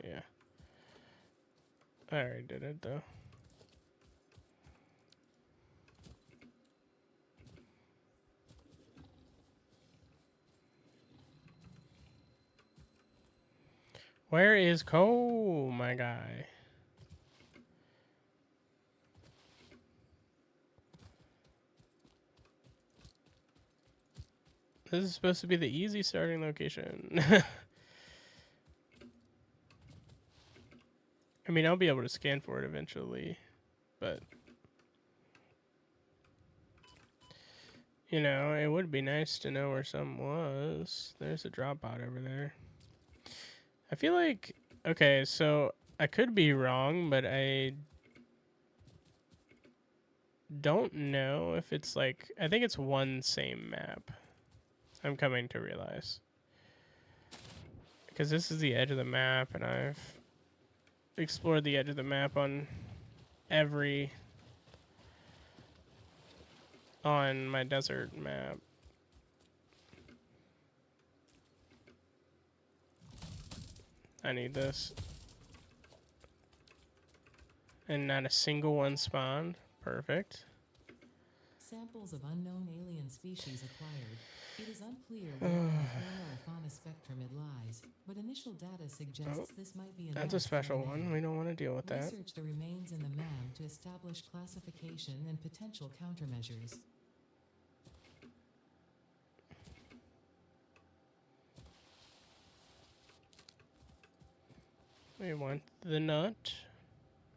Yeah. I already did it though. Where is coal, my guy? This is supposed to be the easy starting location. I mean, I'll be able to scan for it eventually, but you know, it would be nice to know where some was. There's a drop pod over there. I feel like, okay, so I could be wrong, but I don't know if it's like, I think it's one same map. I'm coming to realize. Because this is the edge of the map, and I've explored the edge of the map on my desert map. I need this. And not a single one spawned. Perfect. Samples of unknown alien species acquired. It is unclear where on the flora or fauna spectrum it lies, but initial data suggests this might be That's a special one. one. We don't want to deal with that. Research the remains in the MAM to establish classification and potential countermeasures. We want the nut.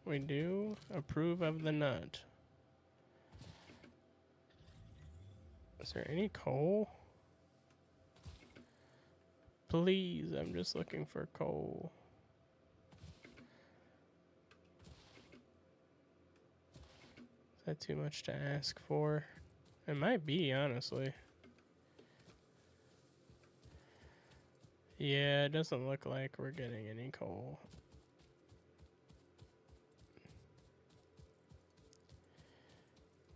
We do approve of the nut. Is there any coal? Please, I'm just looking for coal. Is that too much to ask for? It might be, honestly. Yeah, it doesn't look like we're getting any coal.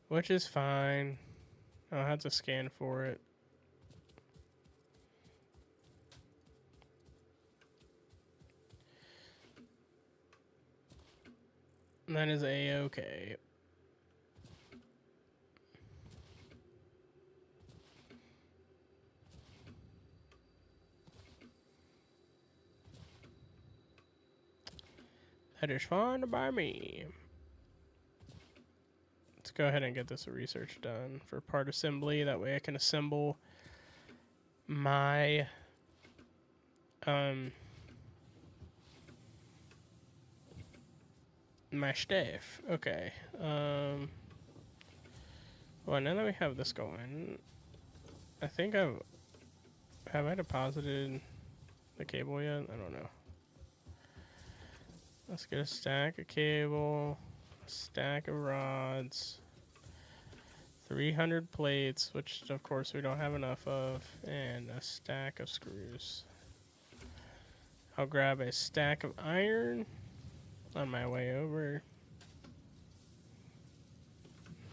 Which is fine. I'll have to scan for it. That is a-okay. That is fine by me. Let's go ahead and get this research done for part assembly. That way I can assemble my my stuff. Okay. Well, now that we have this going, I think have I deposited the cable yet? I don't know. Let's get a stack of cable, a stack of rods, 300 plates, which of course we don't have enough of, and a stack of screws. I'll grab a stack of iron on my way over.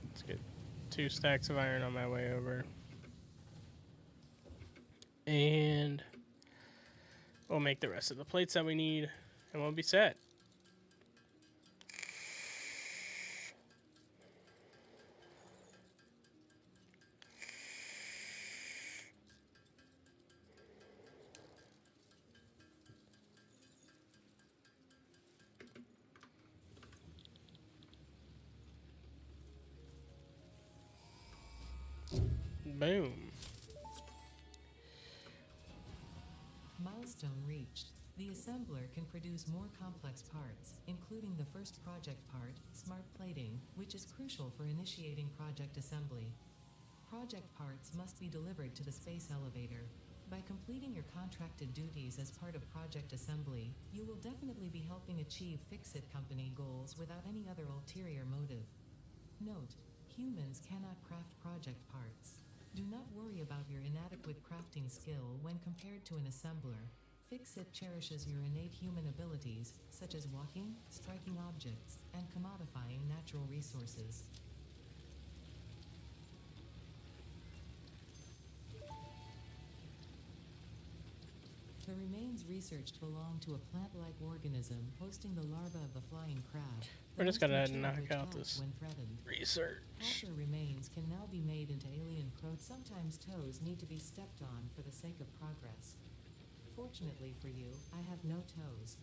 Let's get 2 stacks of iron on my way over. And we'll make the rest of the plates that we need, and we'll be set. Boom. Milestone reached. The assembler can produce more complex parts, including the first project part, smart plating, which is crucial for initiating project assembly. Project parts must be delivered to the space elevator. By completing your contracted duties as part of project assembly, you will definitely be helping achieve Fix-It Company goals without any other ulterior motive. Note: humans cannot craft project parts. Do not worry about your inadequate crafting skill when compared to an assembler. Fix-It cherishes your innate human abilities, such as walking, striking objects, and commodifying natural resources. The remains researched belong to a plant-like organism hosting the larva of the flying crab. We're just gonna knock which out helps this when threatened. research. Capture remains can now be made into alien proteins. Sometimes toes need to be stepped on for the sake of progress. Fortunately for you, I have no toes.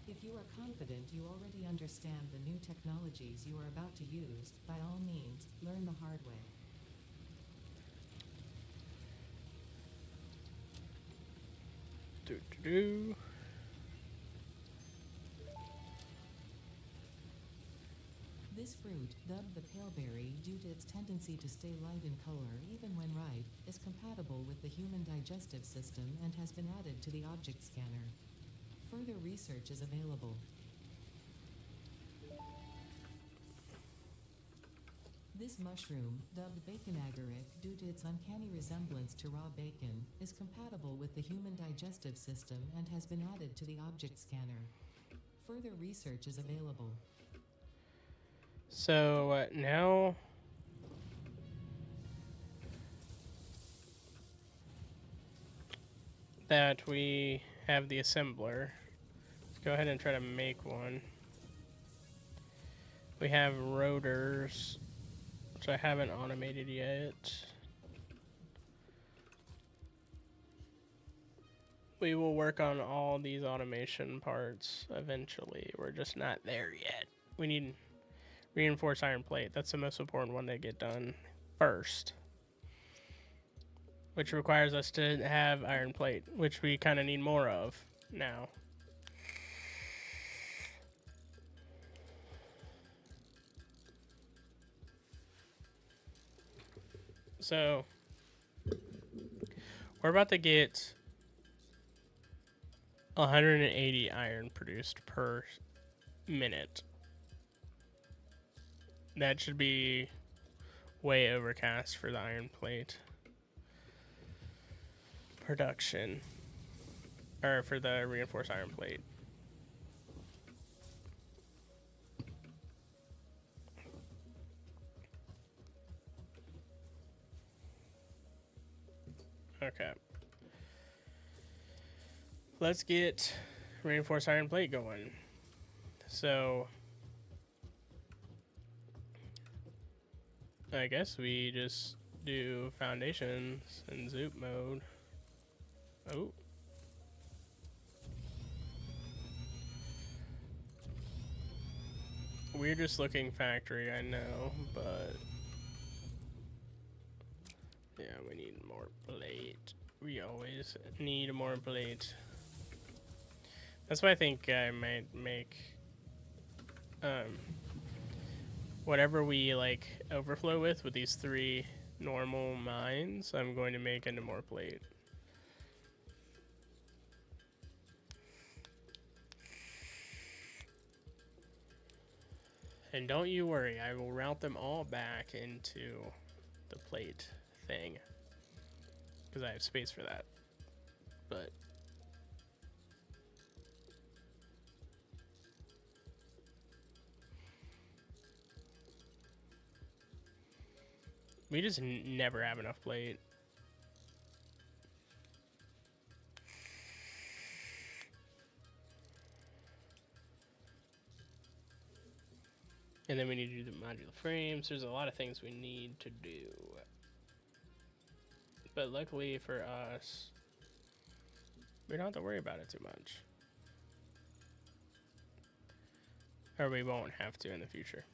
If you are confident you already understand the new technologies you are about to use, by all means, learn the hard way. Do. This fruit, dubbed the paleberry due to its tendency to stay light in color even when ripe, is compatible with the human digestive system and has been added to the object scanner. Further research is available. This mushroom, dubbed bacon agaric due to its uncanny resemblance to raw bacon, is compatible with the human digestive system and has been added to the object scanner. Further research is available. So now that we have the assembler, let's go ahead and try to make one. We have rotors, which I haven't automated yet. We will work on all these automation parts eventually. We're just not there yet. We need reinforced iron plate. That's the most important one to get done first, which requires us to have iron plate, which we kind of need more of now. So we're about to get 180 iron produced per minute. That should be way overcast for the iron plate production, or for the reinforced iron plate. Okay. Let's get reinforced iron plate going. So I guess we just do foundations in Zoop mode. Oh. Weirdest looking factory, I know, but yeah, we need more plate. We always need more plate. That's why I think I might make whatever we like overflow with these 3 normal mines, I'm going to make into more plate. And don't you worry, I will route them all back into the plate thing, because I have space for that. But we just never have enough plate. And then we need to do the modular frames. There's a lot of things we need to do. But luckily for us, we don't have to worry about it too much. Or we won't have to in the future.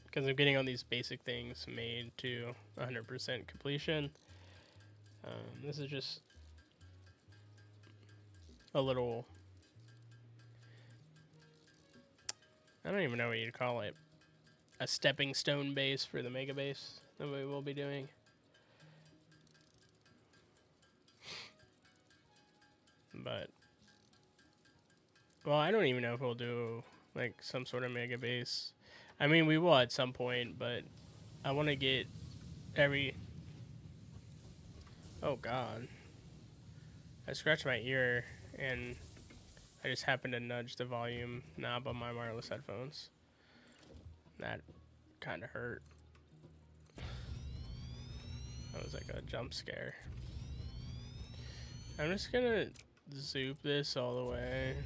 Because I'm getting all these basic things made to 100% completion. This is just a little... I don't even know what you'd call it. A stepping stone base for the mega base that we will be doing. But, well, I don't even know if we'll do like some sort of mega base. I mean, we will at some point, but I want to get every... Oh God. I scratched my ear and I just happened to nudge the volume knob on my wireless headphones. That kind of hurt. That was like a jump scare. I'm just gonna zoop this all the way.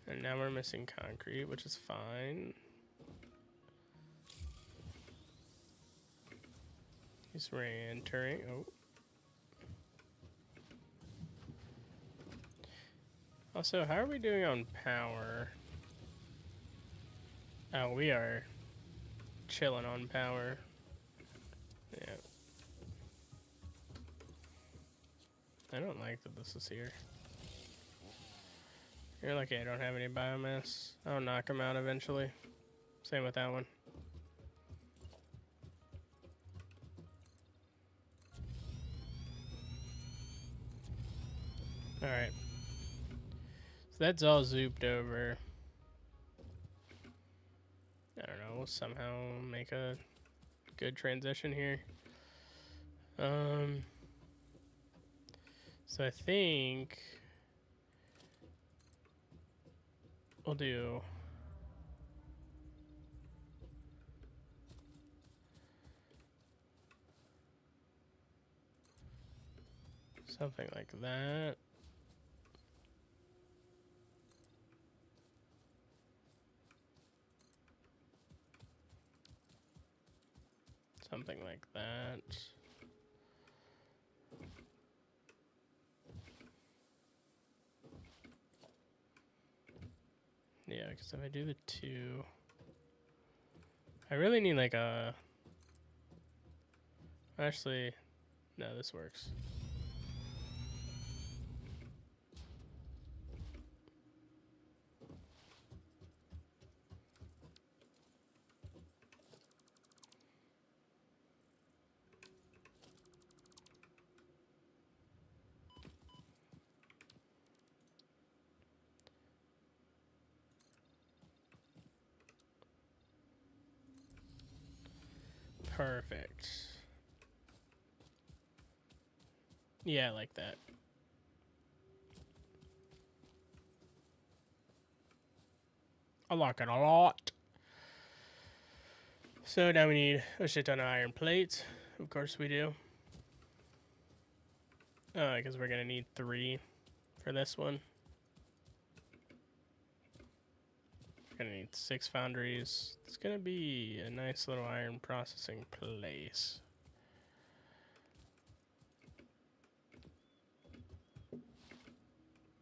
And now we're missing concrete, which is fine. He's re-entering. Oh. Also, how are we doing on power? Oh, we are chilling on power. Yeah. I don't like that this is here. You're lucky I don't have any biomass. I'll knock them out eventually. Same with that one. Alright. So that's all zooped over. I don't know, we'll somehow make a good transition here. So I think we'll do something like that. Something like that. Yeah, because if I do the 2, I really need like a... Actually, no, this works. Perfect. Yeah, I like that. I like it a lot. So now we need a shit ton of iron plates. Of course we do. Because we're gonna need 3 for this one. We're gonna need 6 foundries. It's gonna be a nice little iron processing place.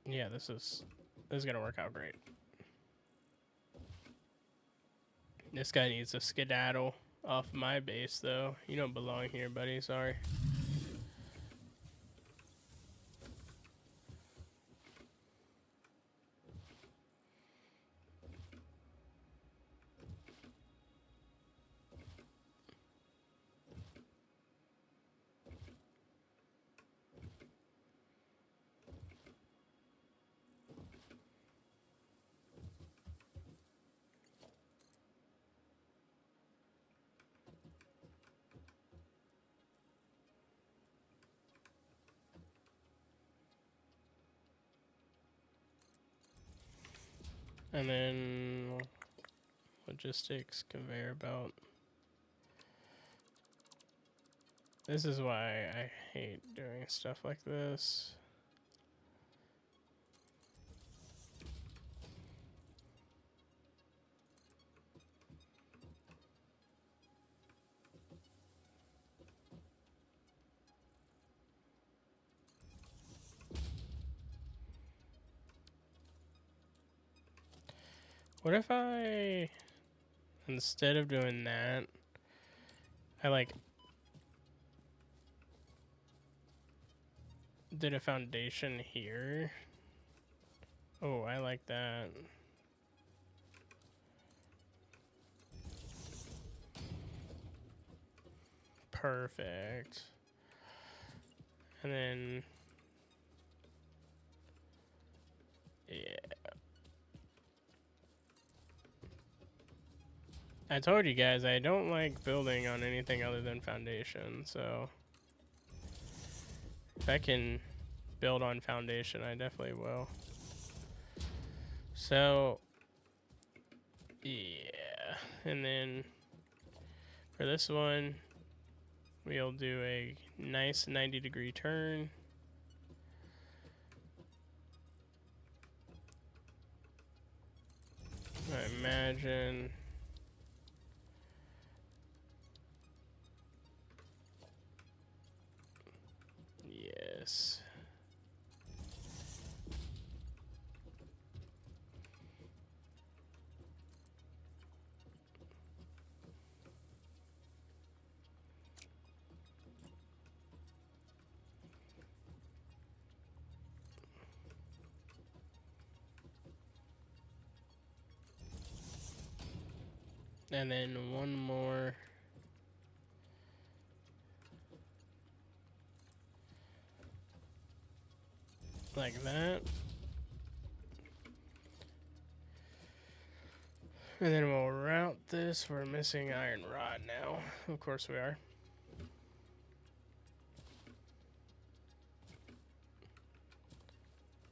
Yeah, this is gonna work out great. This guy needs to skedaddle off my base, though. You don't belong here, buddy. Sorry. And then logistics, conveyor belt. This is why I hate doing stuff like this. What if I, instead of doing that, I like did a foundation here? Oh, I like that. Perfect. And then, yeah. I told you guys I don't like building on anything other than foundation, so if I can build on foundation, I definitely will. So, yeah. And then for this one, we'll do a nice 90-degree turn. I imagine. Yes. And then one more. Like that. And then we'll route this. We're missing iron rod now. Of course we are.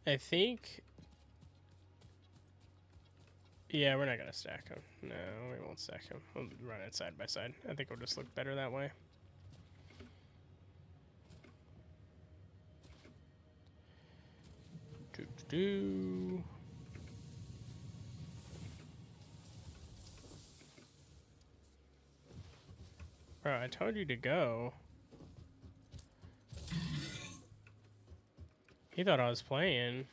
I think. Yeah, we're not going to stack them. No, we won't stack them. We'll run it side by side. I think it'll just look better that way. Do. Bro, I told you to go. He thought I was playing.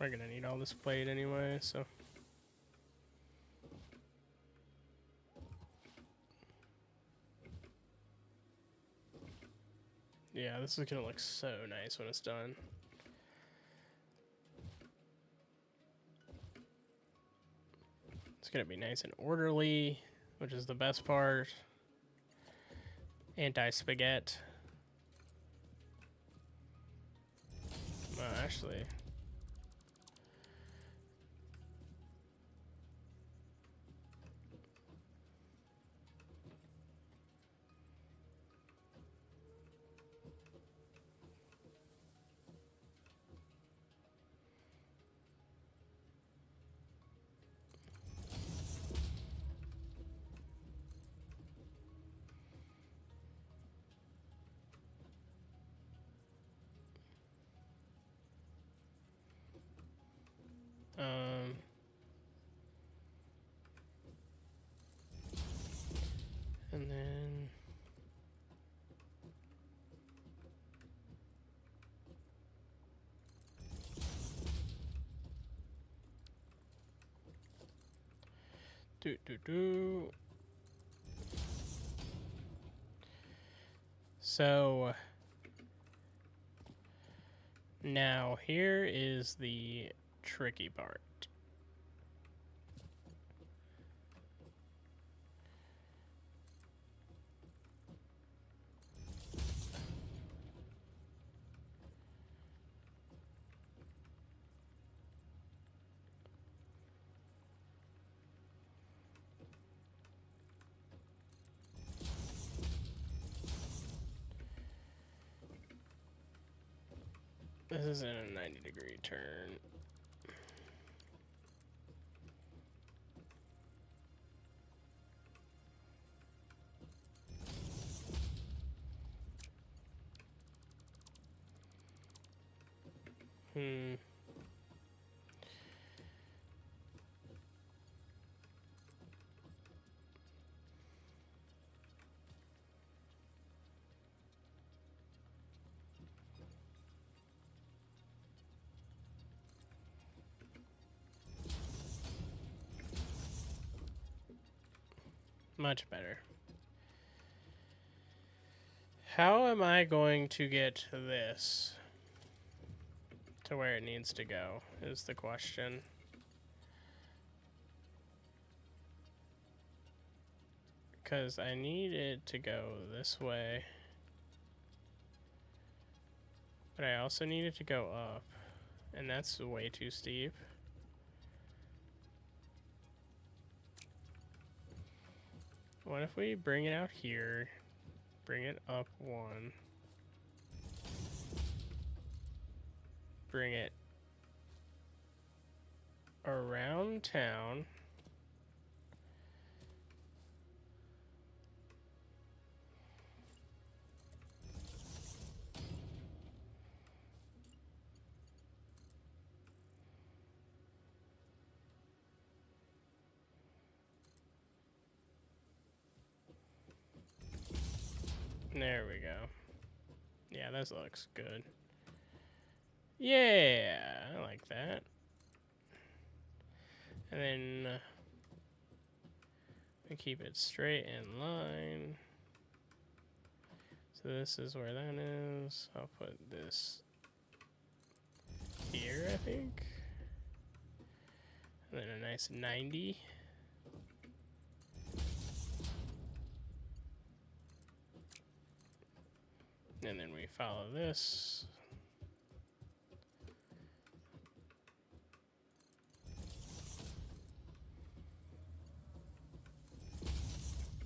We're gonna need all this plate anyway, so. Yeah, this is gonna look so nice when it's done. It's gonna be nice and orderly, which is the best part. Anti-spaghetti. Actually. So now here is the tricky part. This isn't a 90-degree turn. Much better. How am I going to get this to where it needs to go is the question. Because I need it to go this way. But I also need it to go up. And that's way too steep. What if we bring it out here, bring it up one, bring it around town, there we go. Yeah, this looks good. Yeah, I like that. And then we keep it straight in line. So this is where that is. I'll put this here, I think. And then a nice 90. And then we follow this.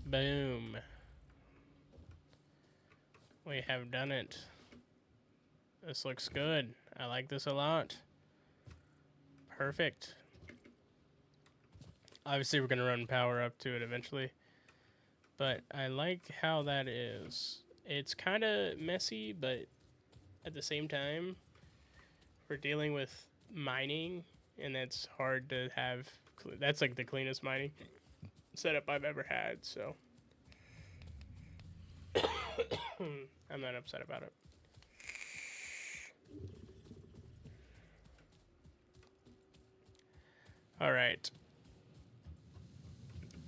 Boom. We have done it. This looks good. I like this a lot. Perfect. Obviously, we're going to run power up to it eventually. But I like how that is. It's kind of messy, but at the same time, we're dealing with mining, and that's hard to have. That's like the cleanest mining setup I've ever had, so I'm not upset about it. All right.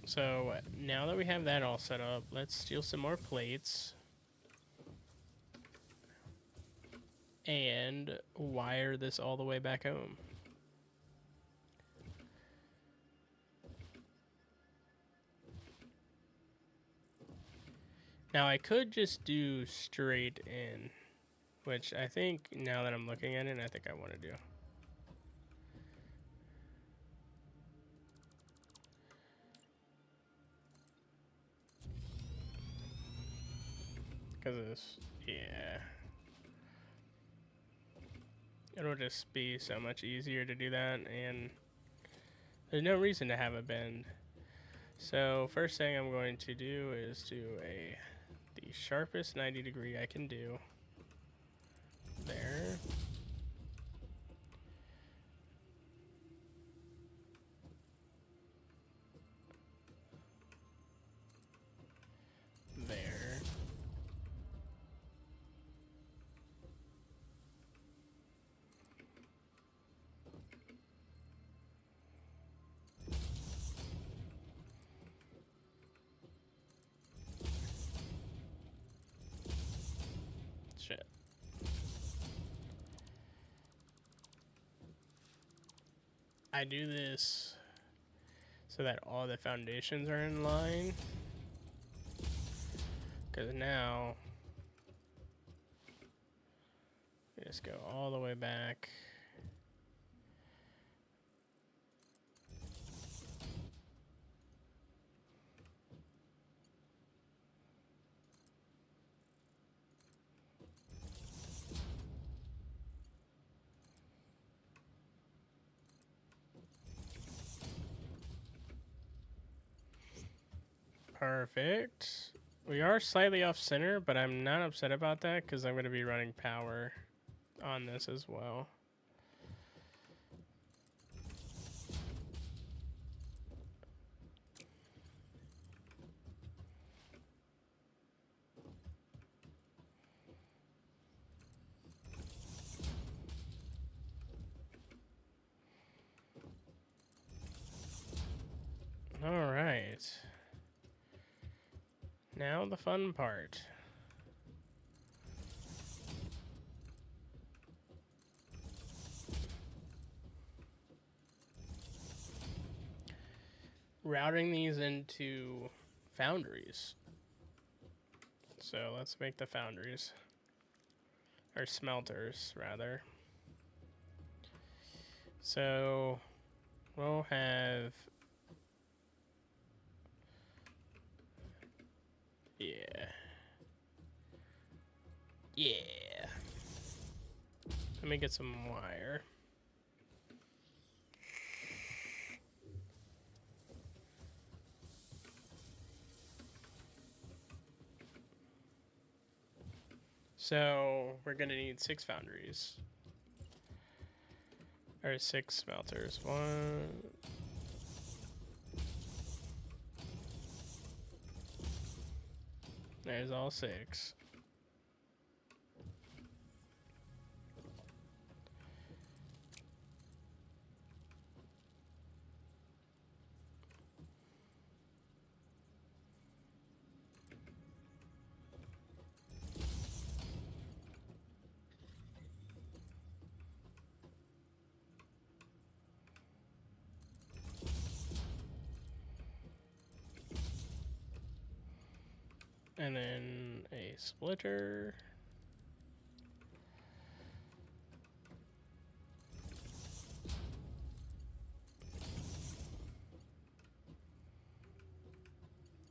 So now that we have that all set up, let's steal some more plates and wire this all the way back home. Now I could just do straight in, which I think now that I'm looking at it, I think I want to do. Because of this, yeah. It'll just be so much easier to do that, and there's no reason to have a bend. So first thing I'm going to do is do the sharpest 90 degree I can do. There. There. I do this so that all the foundations are in line. Because now, just go all the way back. Perfect. We are slightly off center, but I'm not upset about that because I'm going to be running power on this as well. All right. Now the fun part. Routing these into foundries. So let's make the foundries. Or smelters, rather. So we'll have... Yeah. Yeah. Let me get some wire. So we're gonna need 6 foundries. Or 6 smelters. 1. There's all 6. And then a splitter.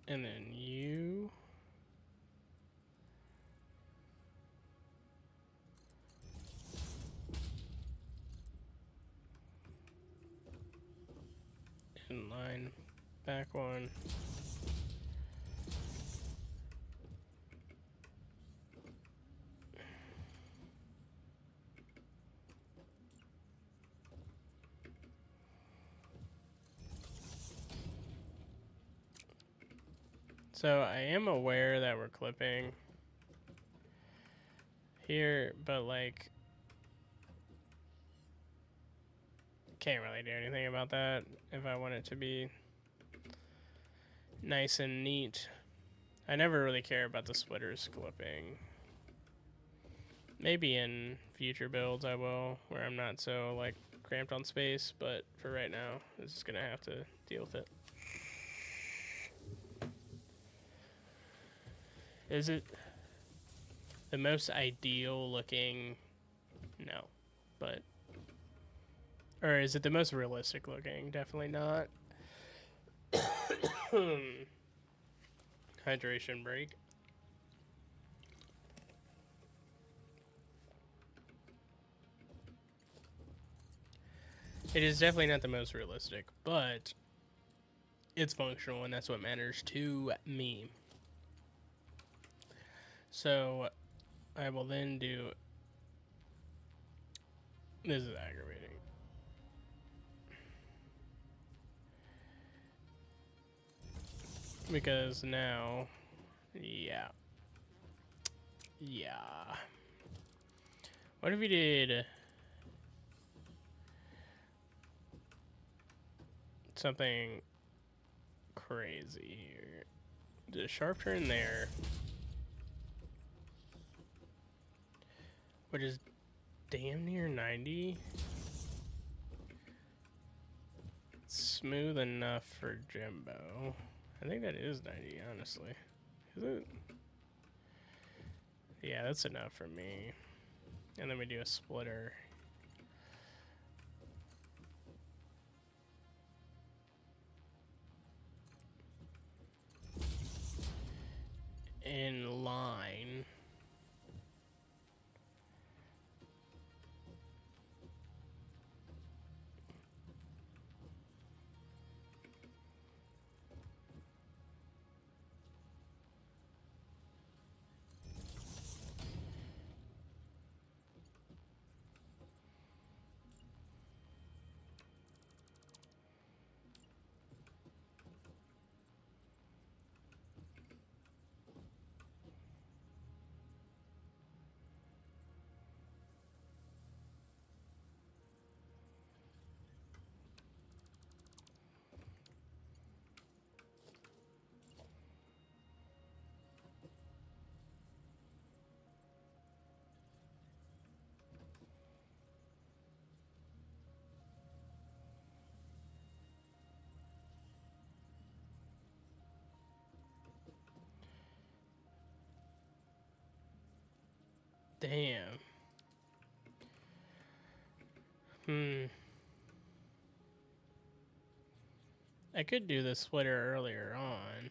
And then you. Inline. Back one. So I am aware that we're clipping here, but like can't really do anything about that if I want it to be nice and neat. I never really care about the splitters clipping. Maybe in future builds I will, where I'm not so like cramped on space, but for right now, I'm just gonna have to deal with it. Is it the most ideal looking? No, but or is it the most realistic looking? Definitely not. Hydration break. It is definitely not the most realistic, but it's functional and that's what matters to me. So I will then do, this is aggravating. Because now, yeah. What if we did something crazy here? Did a sharp turn there, which is damn near 90. smooth enough for Jimbo. I think that is 90, honestly. Is it? Yeah, that's enough for me. And then we do a splitter. In line. Damn. I could do the splitter earlier on.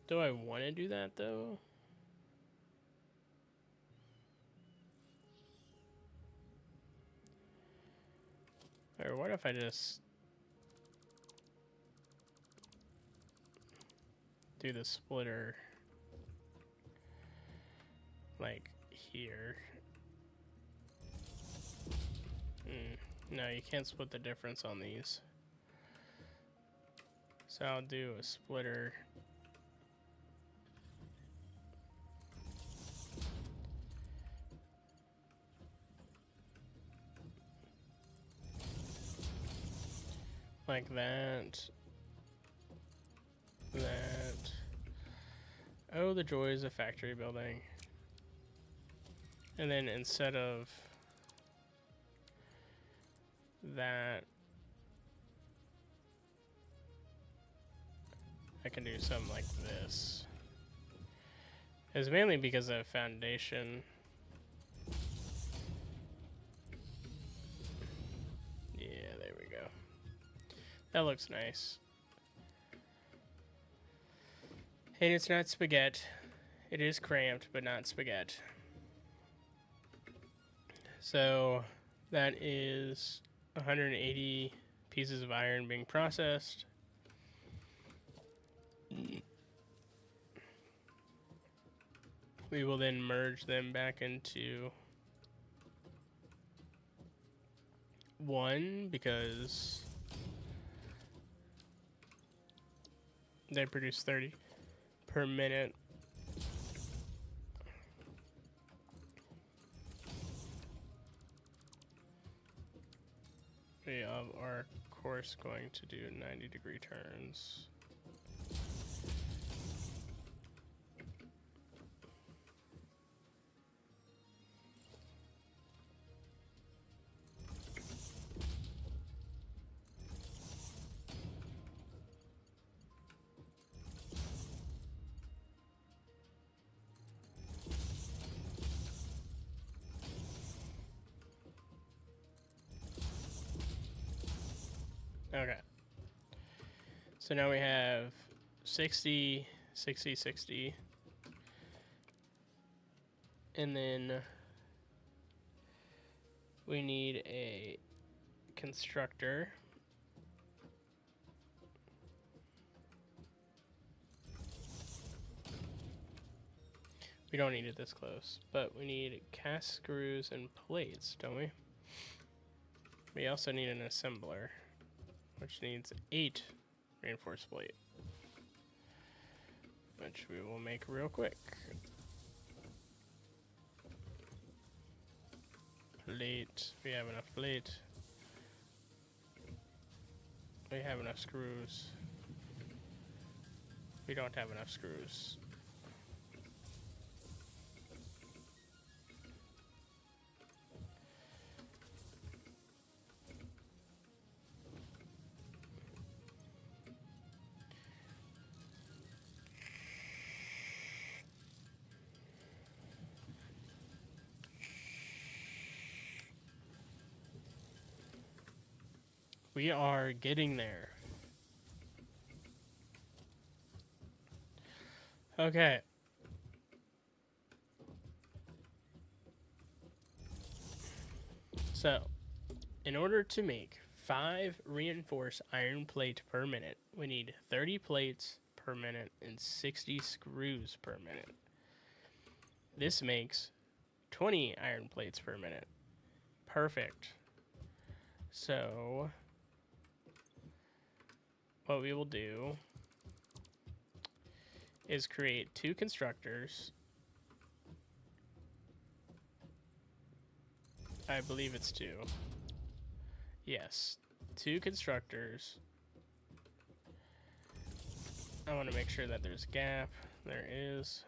Do I want to do that, though? Or what if I just do the splitter like here? No, you can't split the difference on these. So I'll do a splitter. Like that. That. Oh, the joys of factory building. And then instead of that, I can do something like this. It's mainly because of foundation. Yeah, there we go. That looks nice. And it's not spaghetti. It is cramped, but not spaghetti. So that is 180 pieces of iron being processed. We will then merge them back into one because they produce 30 per minute. We have our course going to do 90-degree turns. Okay. So now we have 60, 60, 60. And then we need a constructor. We don't need it this close, but we need cast screws and plates, don't we? We also need an assembler, which needs 8 reinforced plate, which we will make real quick. Plate, we have enough plate. We have enough screws. We don't have enough screws. We are getting there. Okay. So, in order to make 5 reinforced iron plate per minute, we need 30 plates per minute and 60 screws per minute. This makes 20 iron plates per minute. Perfect. So, what we will do is create 2 constructors. I believe it's 2. Yes, 2 constructors. I want to make sure that there's a gap. There is.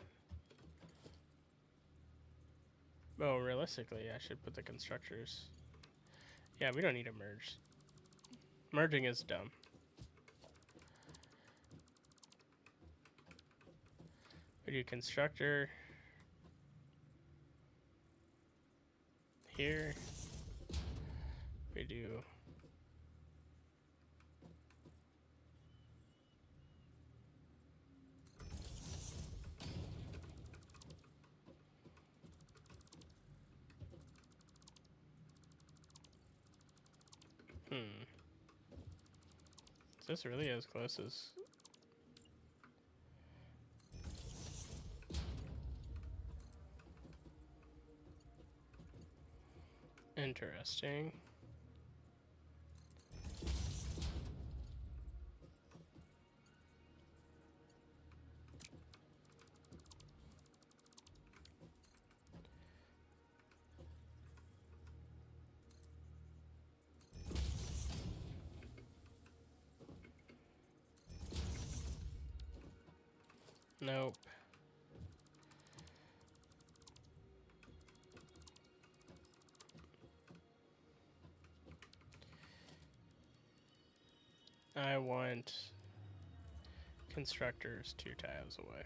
Oh, realistically, I should put the constructors. Yeah, we don't need to merge. Merging is dumb. We do constructor here. We do Is this really as close as... Interesting. Nope. I want constructors 2 tabs away.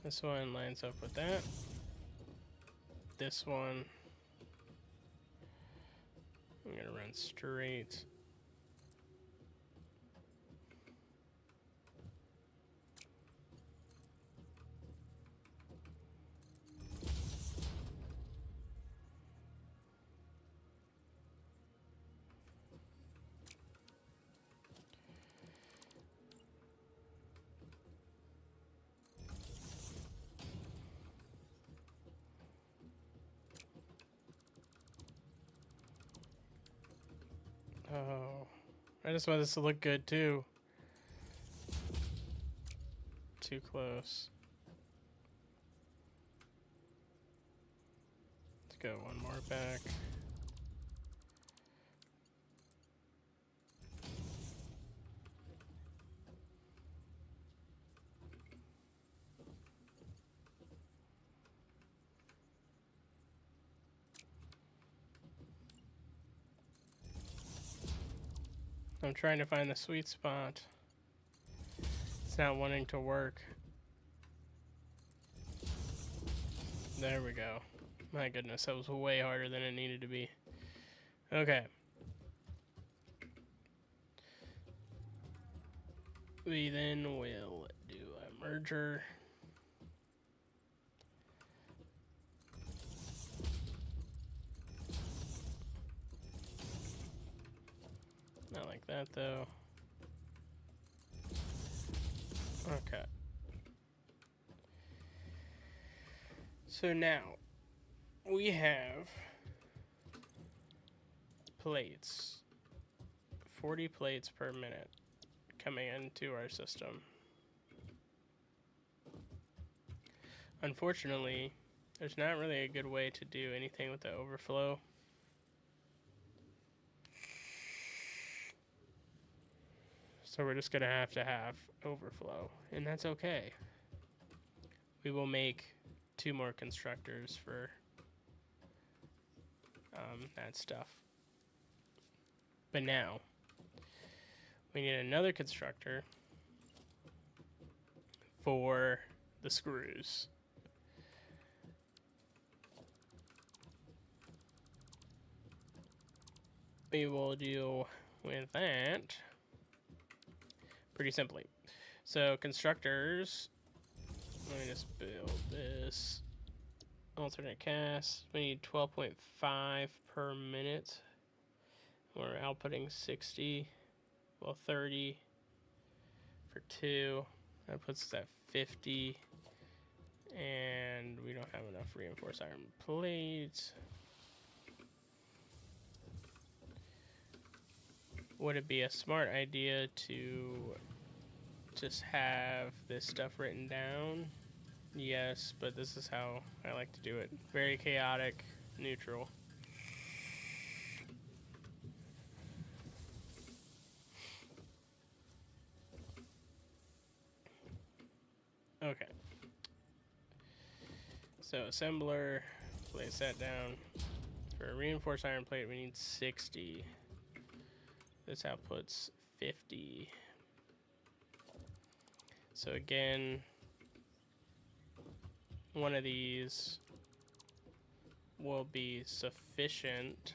This one lines up with that. This one, I'm gonna run straight. Oh, I just want this to look good too. Too close. Let's go one more back. I'm trying to find the sweet spot. It's not wanting to work. There we go. My goodness, that was way harder than it needed to be. Okay. We then will do a merger. Not like that though. Okay. So now we have plates. 40 plates per minute coming into our system. Unfortunately, there's not really a good way to do anything with the overflow. So we're just gonna have to have overflow, and that's okay. We will make 2 more constructors for that stuff. But now, we need another constructor for the screws. We will deal with that pretty simply. So constructors, let me just build this. Alternate cast, we need 12.5 per minute. We're outputting 60, well 30 for 2. That puts us at 50. And we don't have enough reinforced iron plates. Would it be a smart idea to just have this stuff written down? Yes, but this is how I like to do it. Very chaotic, neutral. Okay. So assembler, place that down. For a reinforced iron plate, we need 60. This outputs 50. So again, one of these will be sufficient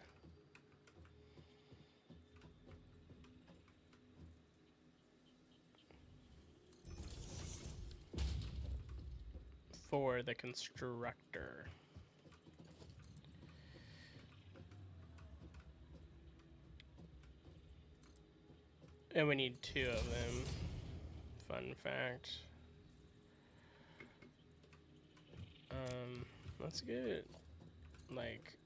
for the constructor. And we need 2 of them. Fun fact. Let's get like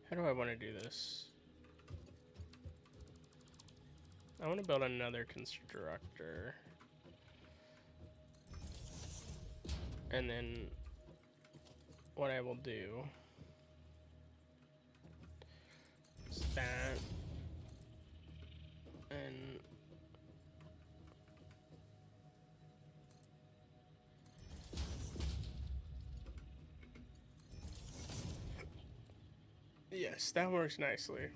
how do I want to do this? I want to build another constructor. And then what I will do is that, and yes, that works nicely.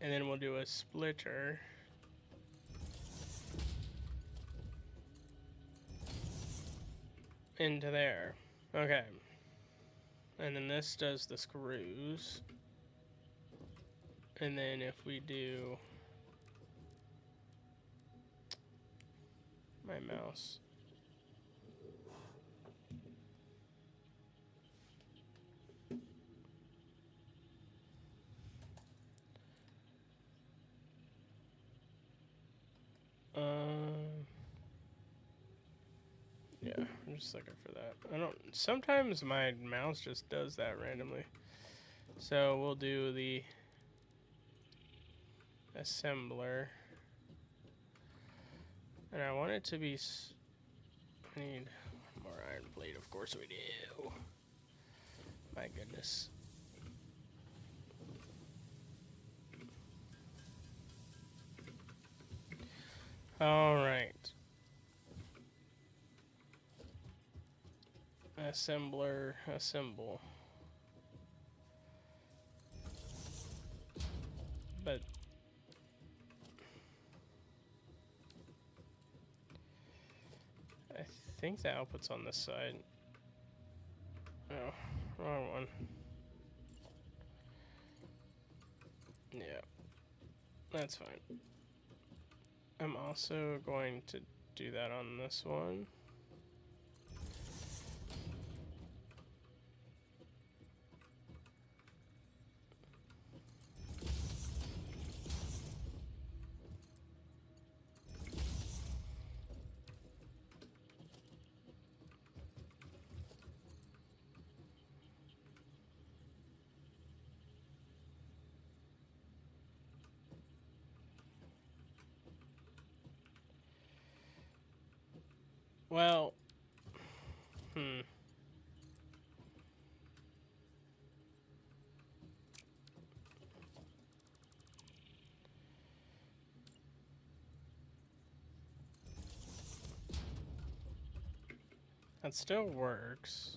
And then we'll do a splitter. Into there. Okay. And then this does the screws. And then if we do my mouse. Yeah, I'm just looking for that. Sometimes my mouse just does that randomly. So we'll do the assembler. And I want it to be, I need one more iron plate, of course we do. My goodness. All right. Assembler, assemble. But I think the output's on this side. Oh, wrong one. Yeah, that's fine. I'm also going to do that on this one. Well, that still works.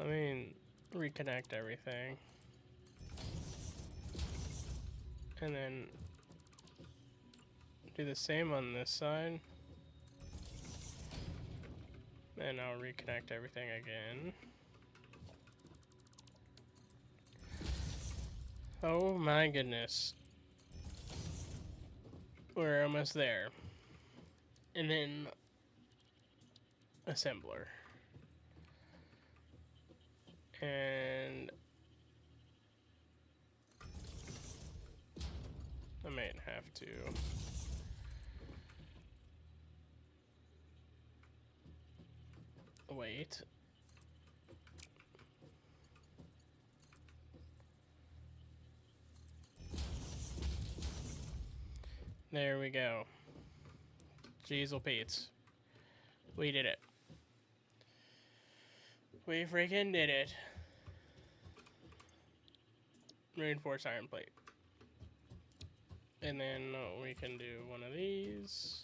I mean, reconnect everything. And then do the same on this side. And I'll reconnect everything again. Oh my goodness. We're almost there. And then assembler. And I might have to wait. There we go. Jeezle Pete's. We did it. We freaking did it. Reinforced iron plate. And then we can do one of these.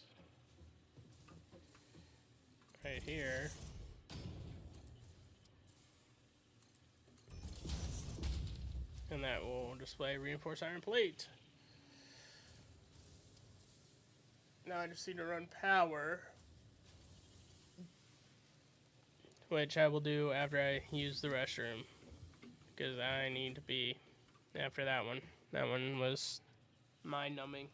Right here. And that will display reinforced iron plate. Now I just need to run power. Which I will do after I use the restroom. Because I need to be after that one. That one was mind-numbing.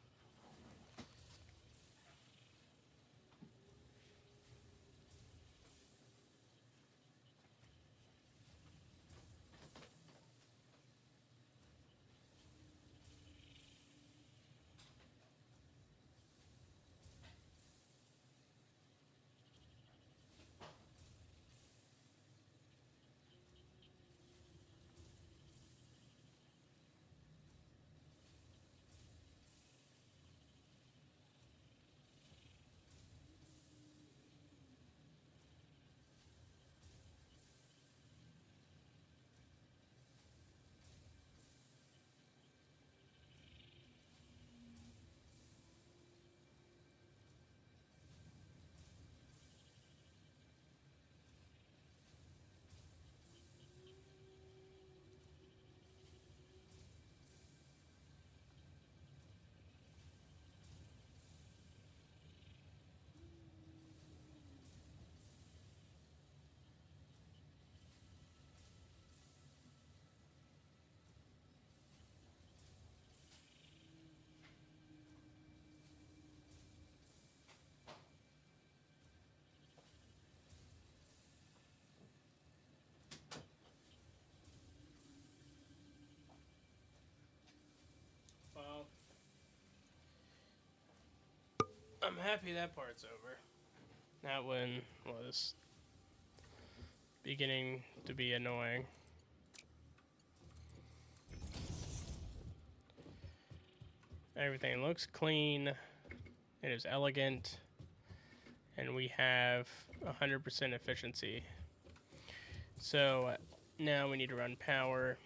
Well, I'm happy that part's over. That one was beginning to be annoying. Everything looks clean. It is elegant. And we have 100% efficiency. So now we need to run power.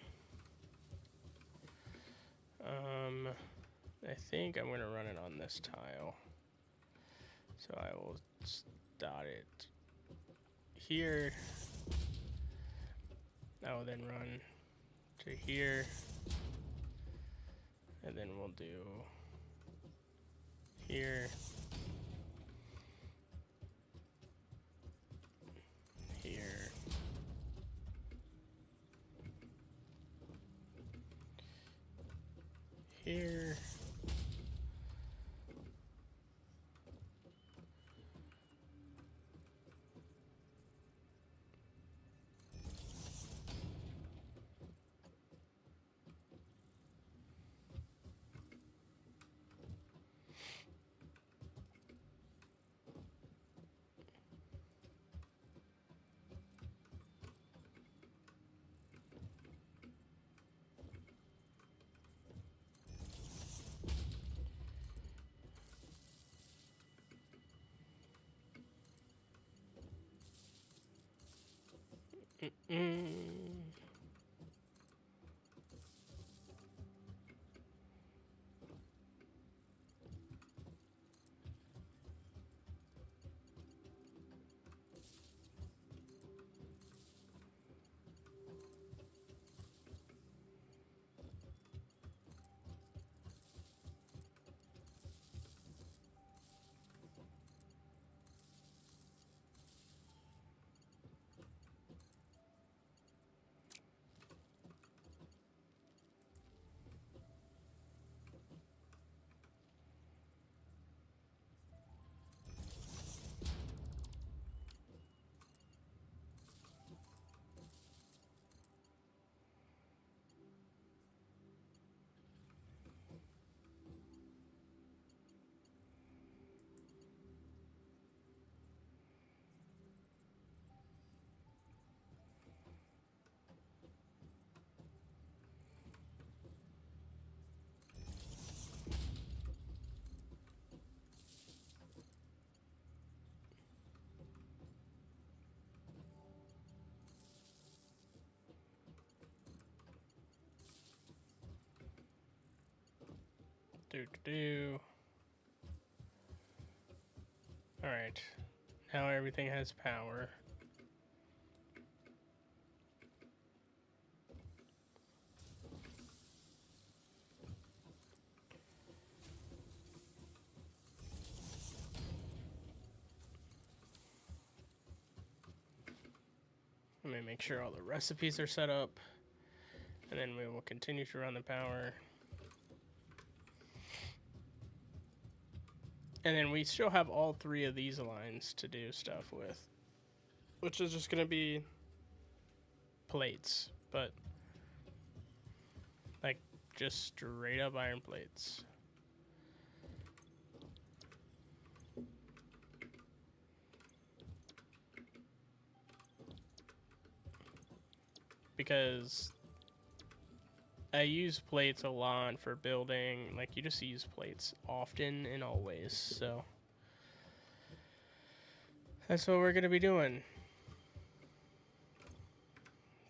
I think I'm going to run it on this tile. So I will start it here. I will then run to here. And then we'll do here. Here. Here. Do. Alright. Now everything has power. Let me make sure all the recipes are set up. And then we will continue to run the power. And then we still have all 3 of these lines to do stuff with. Which is just going to be plates. But, like, just straight up iron plates. Because I use plates a lot for building. Like, you just use plates often and always, so that's what we're gonna be doing.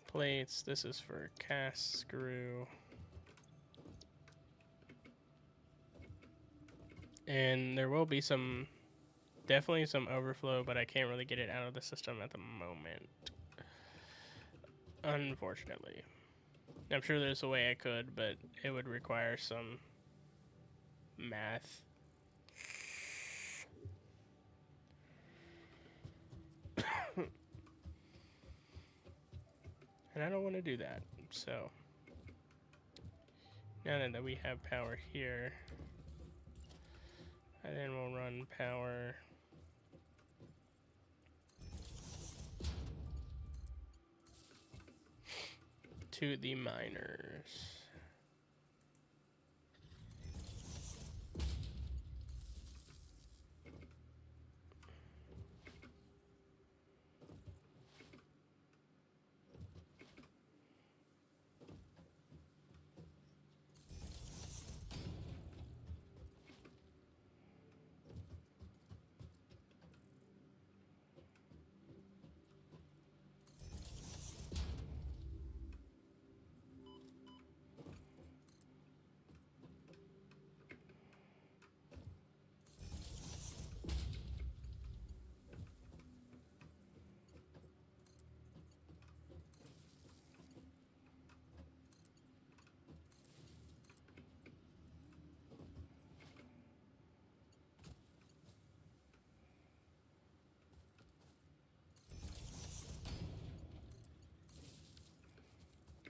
Plates. This is for cast screw. And there will be definitely some overflow, but I can't really get it out of the system at the moment, unfortunately. I'm sure there's a way I could, but it would require some math. And I don't want to do that. So now that we have power here, and then we'll run power to the miners.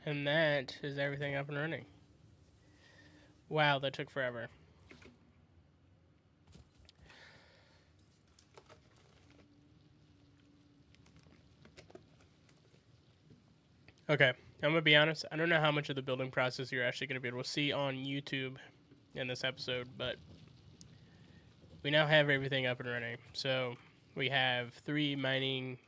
And that is everything up and running. Wow, that took forever. Okay, I'm gonna be honest, I don't know how much of the building process you're actually gonna be able to see on YouTube in this episode, but we now have everything up and running. So we have 3 mining,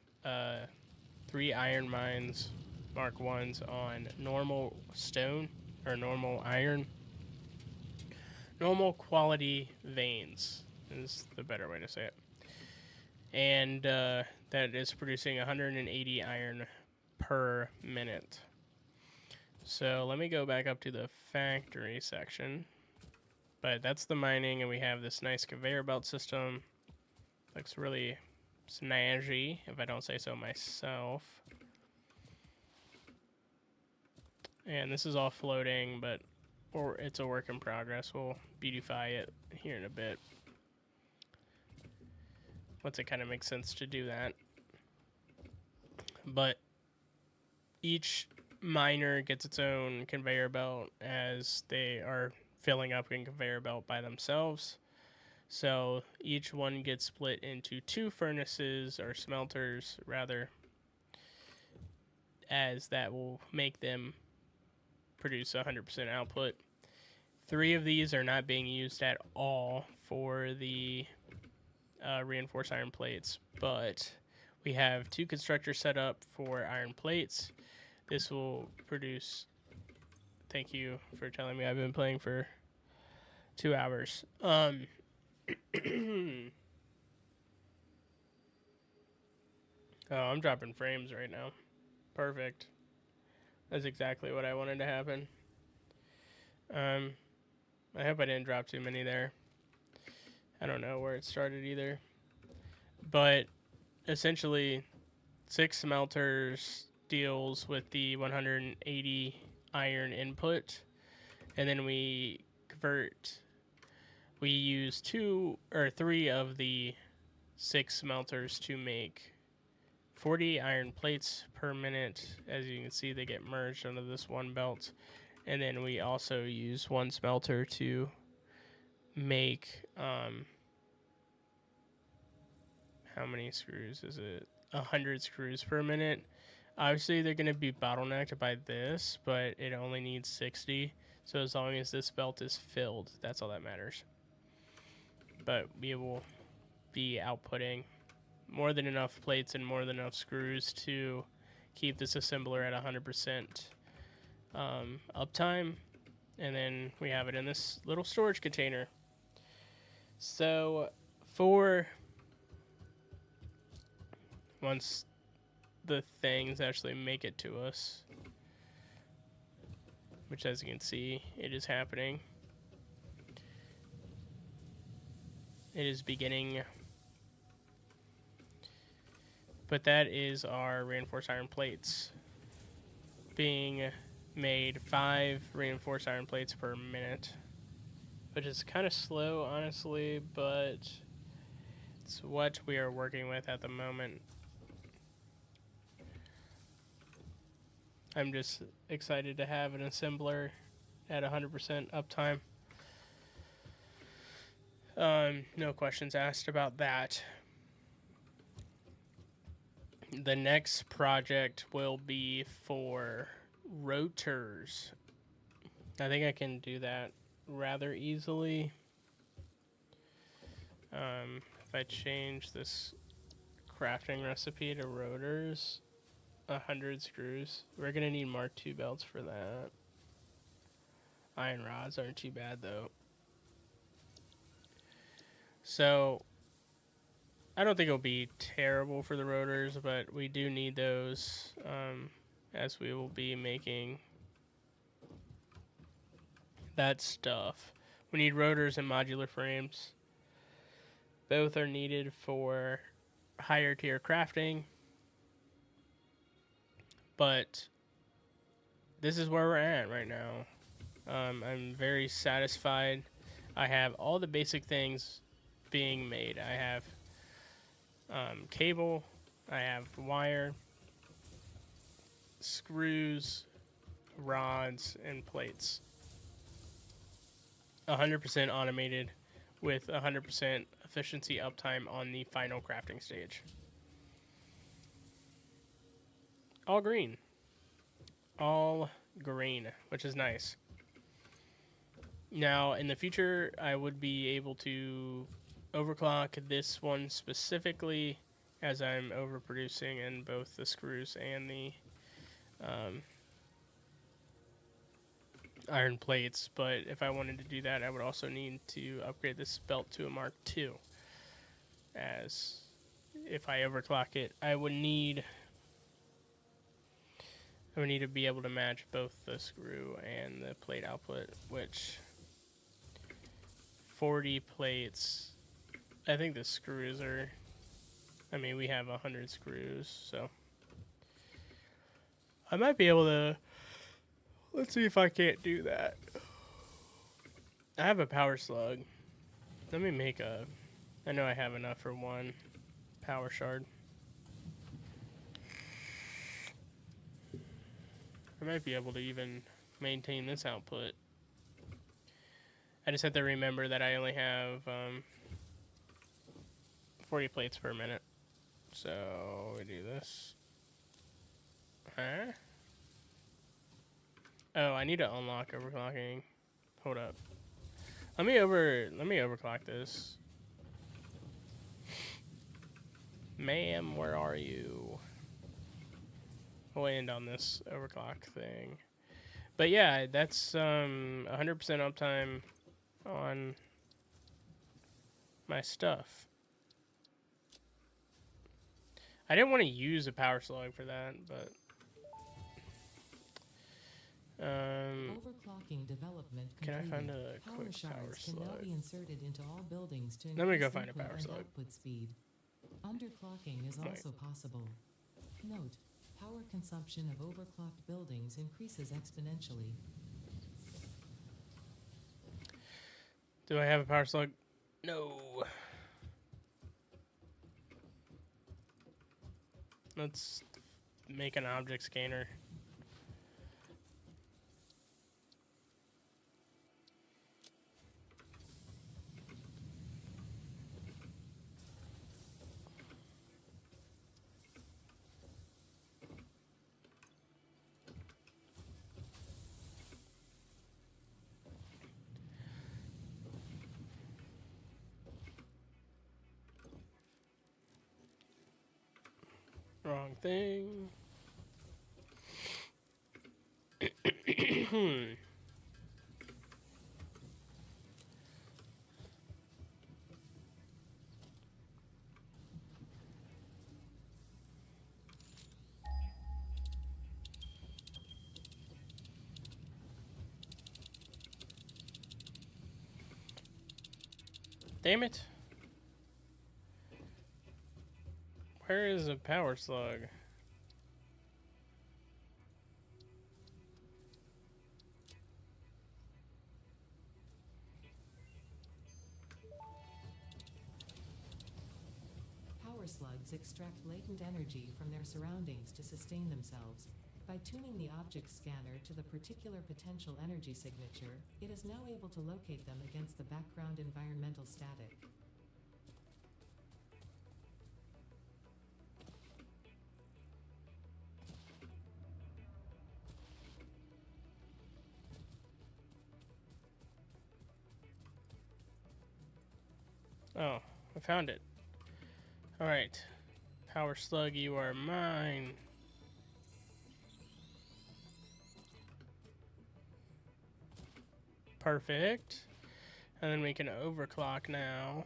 3 iron mines, Mark 1s on normal stone, or normal iron. Normal quality veins is the better way to say it. And that is producing 180 iron per minute. So let me go back up to the factory section. But that's the mining, and we have this nice conveyor belt system. Looks really snazzy, if I don't say so myself. And this is all floating, but it's a work in progress. We'll beautify it here in a bit. Once it kind of makes sense to do that. But each miner gets its own conveyor belt as they are filling up in conveyor belt by themselves. So each one gets split into 2 furnaces, or smelters rather, as that will make them produce 100% output. 3 of these are not being used at all for the reinforced iron plates, but we have 2 constructors set up for iron plates. This will produce... Thank you for telling me. I've been playing for 2 hours. Oh, I'm dropping frames right now. Perfect. That's exactly what I wanted to happen. I hope I didn't drop too many there. I don't know where it started either. But essentially, 6 smelters deals with the 180 iron input, and then we use 2 or 3 of the 6 smelters to make 40 iron plates per minute. As you can see, they get merged under this one belt. And then we also use 1 smelter to make, how many screws is it? 100 screws per minute. Obviously, they're going to be bottlenecked by this, but it only needs 60. So as long as this belt is filled, that's all that matters. But we will be outputting more than enough plates and more than enough screws to keep this assembler at 100% uptime. And then we have it in this little storage container. So for once the things actually make it to us, which as you can see, it is happening. It is beginning. But that is our reinforced iron plates being made, 5 reinforced iron plates per minute, which is kind of slow, honestly, but it's what we are working with at the moment. I'm just excited to have an assembler at 100% uptime. No questions asked about that. The next project will be for rotors. I think I can do that rather easily. If I change this crafting recipe to rotors, 100 screws. We're gonna need Mark II belts for that. Iron rods aren't too bad though. So I don't think it'll be terrible for the rotors, but we do need those, as we will be making that stuff. We need rotors and modular frames. Both are needed for higher tier crafting, but this is where we're at right now. I'm very satisfied. I have all the basic things being made. I have cable, I have wire, screws, rods, and plates. 100% automated with 100% efficiency uptime on the final crafting stage. All green. All green, which is nice. Now, in the future, I would be able to overclock this one specifically, as I'm overproducing in both the screws and the iron plates. But if I wanted to do that, I would also need to upgrade this belt to a Mark II, as if I overclock it, I would need to be able to match both the screw and the plate output, which 40 plates, I think the screws are, I mean, we have 100 screws, so I might be able to, let's see if I can't do that. I have a power slug. Let me make a, I know I have enough for 1 power shard. I might be able to even maintain this output. I just have to remember that I only have 40 plates per minute. So we do this. Huh? Oh, I need to unlock overclocking. Hold up. Let me overclock this. Ma'am, where are you? We'll end on this overclock thing. But yeah, that's 100% uptime on my stuff. I didn't want to use a power slug for that, but Overclocking development Can I completed. find a Power quick shards power can now slug? be inserted into all buildings to Let me increase go find a input power and slug. output speed. Underclocking is Wait. also possible. Note, power consumption of overclocked buildings increases exponentially. Do I have a power slug? No. Let's make an object scanner. Wrong thing. Damn it. Where is a power slug? Power slugs extract latent energy from their surroundings to sustain themselves. By tuning the object scanner to the particular potential energy signature, it is now able to locate them against the background environmental static. Oh, I found it. Alright. Power slug, you are mine. Perfect. And then we can overclock now.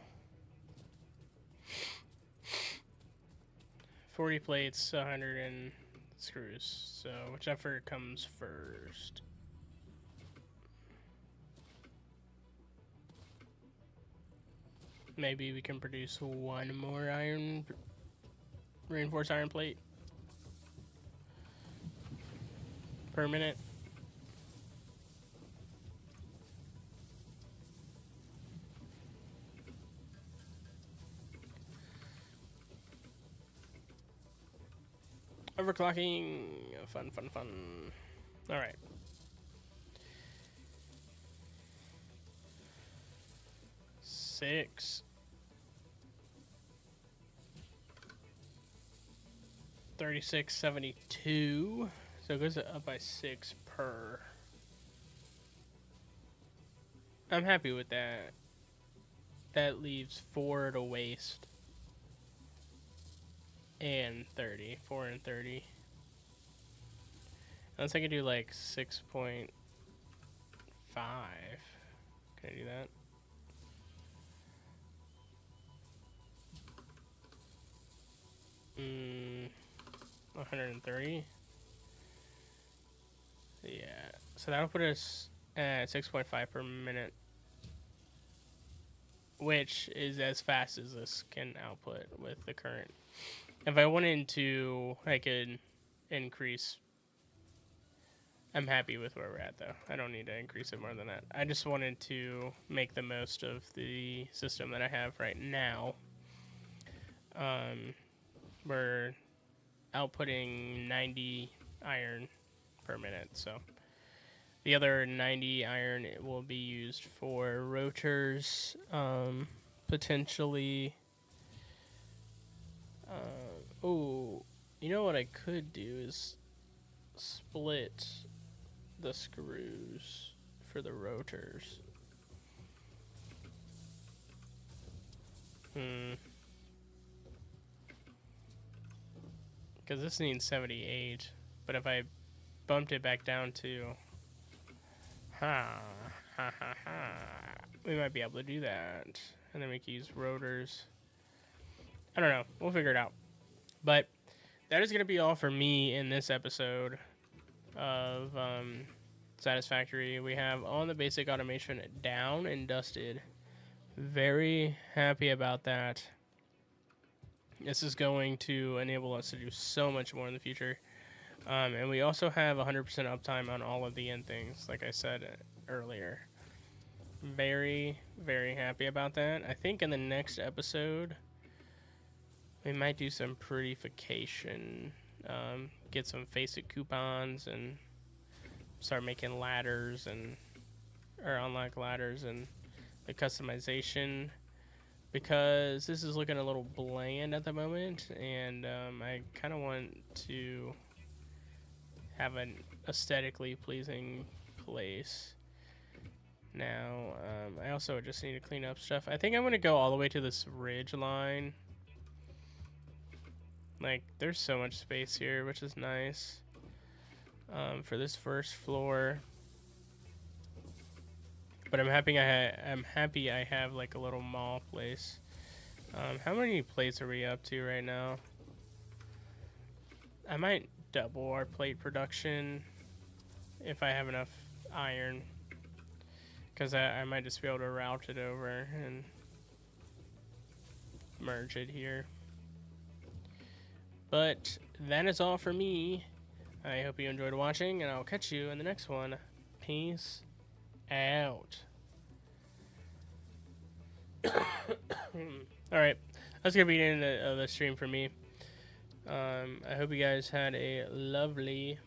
40 plates, 100 and screws. So whichever comes first. Maybe we can produce one more reinforced iron plate per minute. Overclocking. Fun, fun, fun. Alright. Six. 3672. So it goes up by 6 per. I'm happy with that. That leaves 4 to waste. And 30. 4 and 30. Unless I could do like 6.5. Can I do that? Mm, 130. Yeah. So that'll put us at 6.5 per minute. Which is as fast as this can output with the current. If I wanted to, I could increase. I'm happy with where we're at, though. I don't need to increase it more than that. I just wanted to make the most of the system that I have right now. We're outputting 90 iron per minute, so the other 90 iron will be used for rotors, potentially. Oh, you know what I could do is split the screws for the rotors. Because this needs 78, but if I bumped it back down to we might be able to do that, and then we can use rotors. I don't know. We'll figure it out. But that is going to be all for me in this episode of Satisfactory. We have all the basic automation down and dusted. Very happy about that. This is going to enable us to do so much more in the future. And we also have 100% uptime on all of the end things, like I said earlier. Very, very happy about that. I think in the next episode, we might do some prettification. Get some Faceit coupons and start making ladders or unlock ladders and the customization, because this is looking a little bland at the moment, and I kind of want to have an aesthetically pleasing place. Now, I also just need to clean up stuff. I think I'm going to go all the way to this ridge line. Like, there's so much space here, which is nice. For this first floor. But I'm happy I have like a little mall place. How many plates are we up to right now? I might double our plate production if I have enough iron, because I might just be able to route it over and merge it here. But that is all for me. I hope you enjoyed watching, and I'll catch you in the next one. Peace out. Alright, that's gonna be the end of the stream for me. I hope you guys had a lovely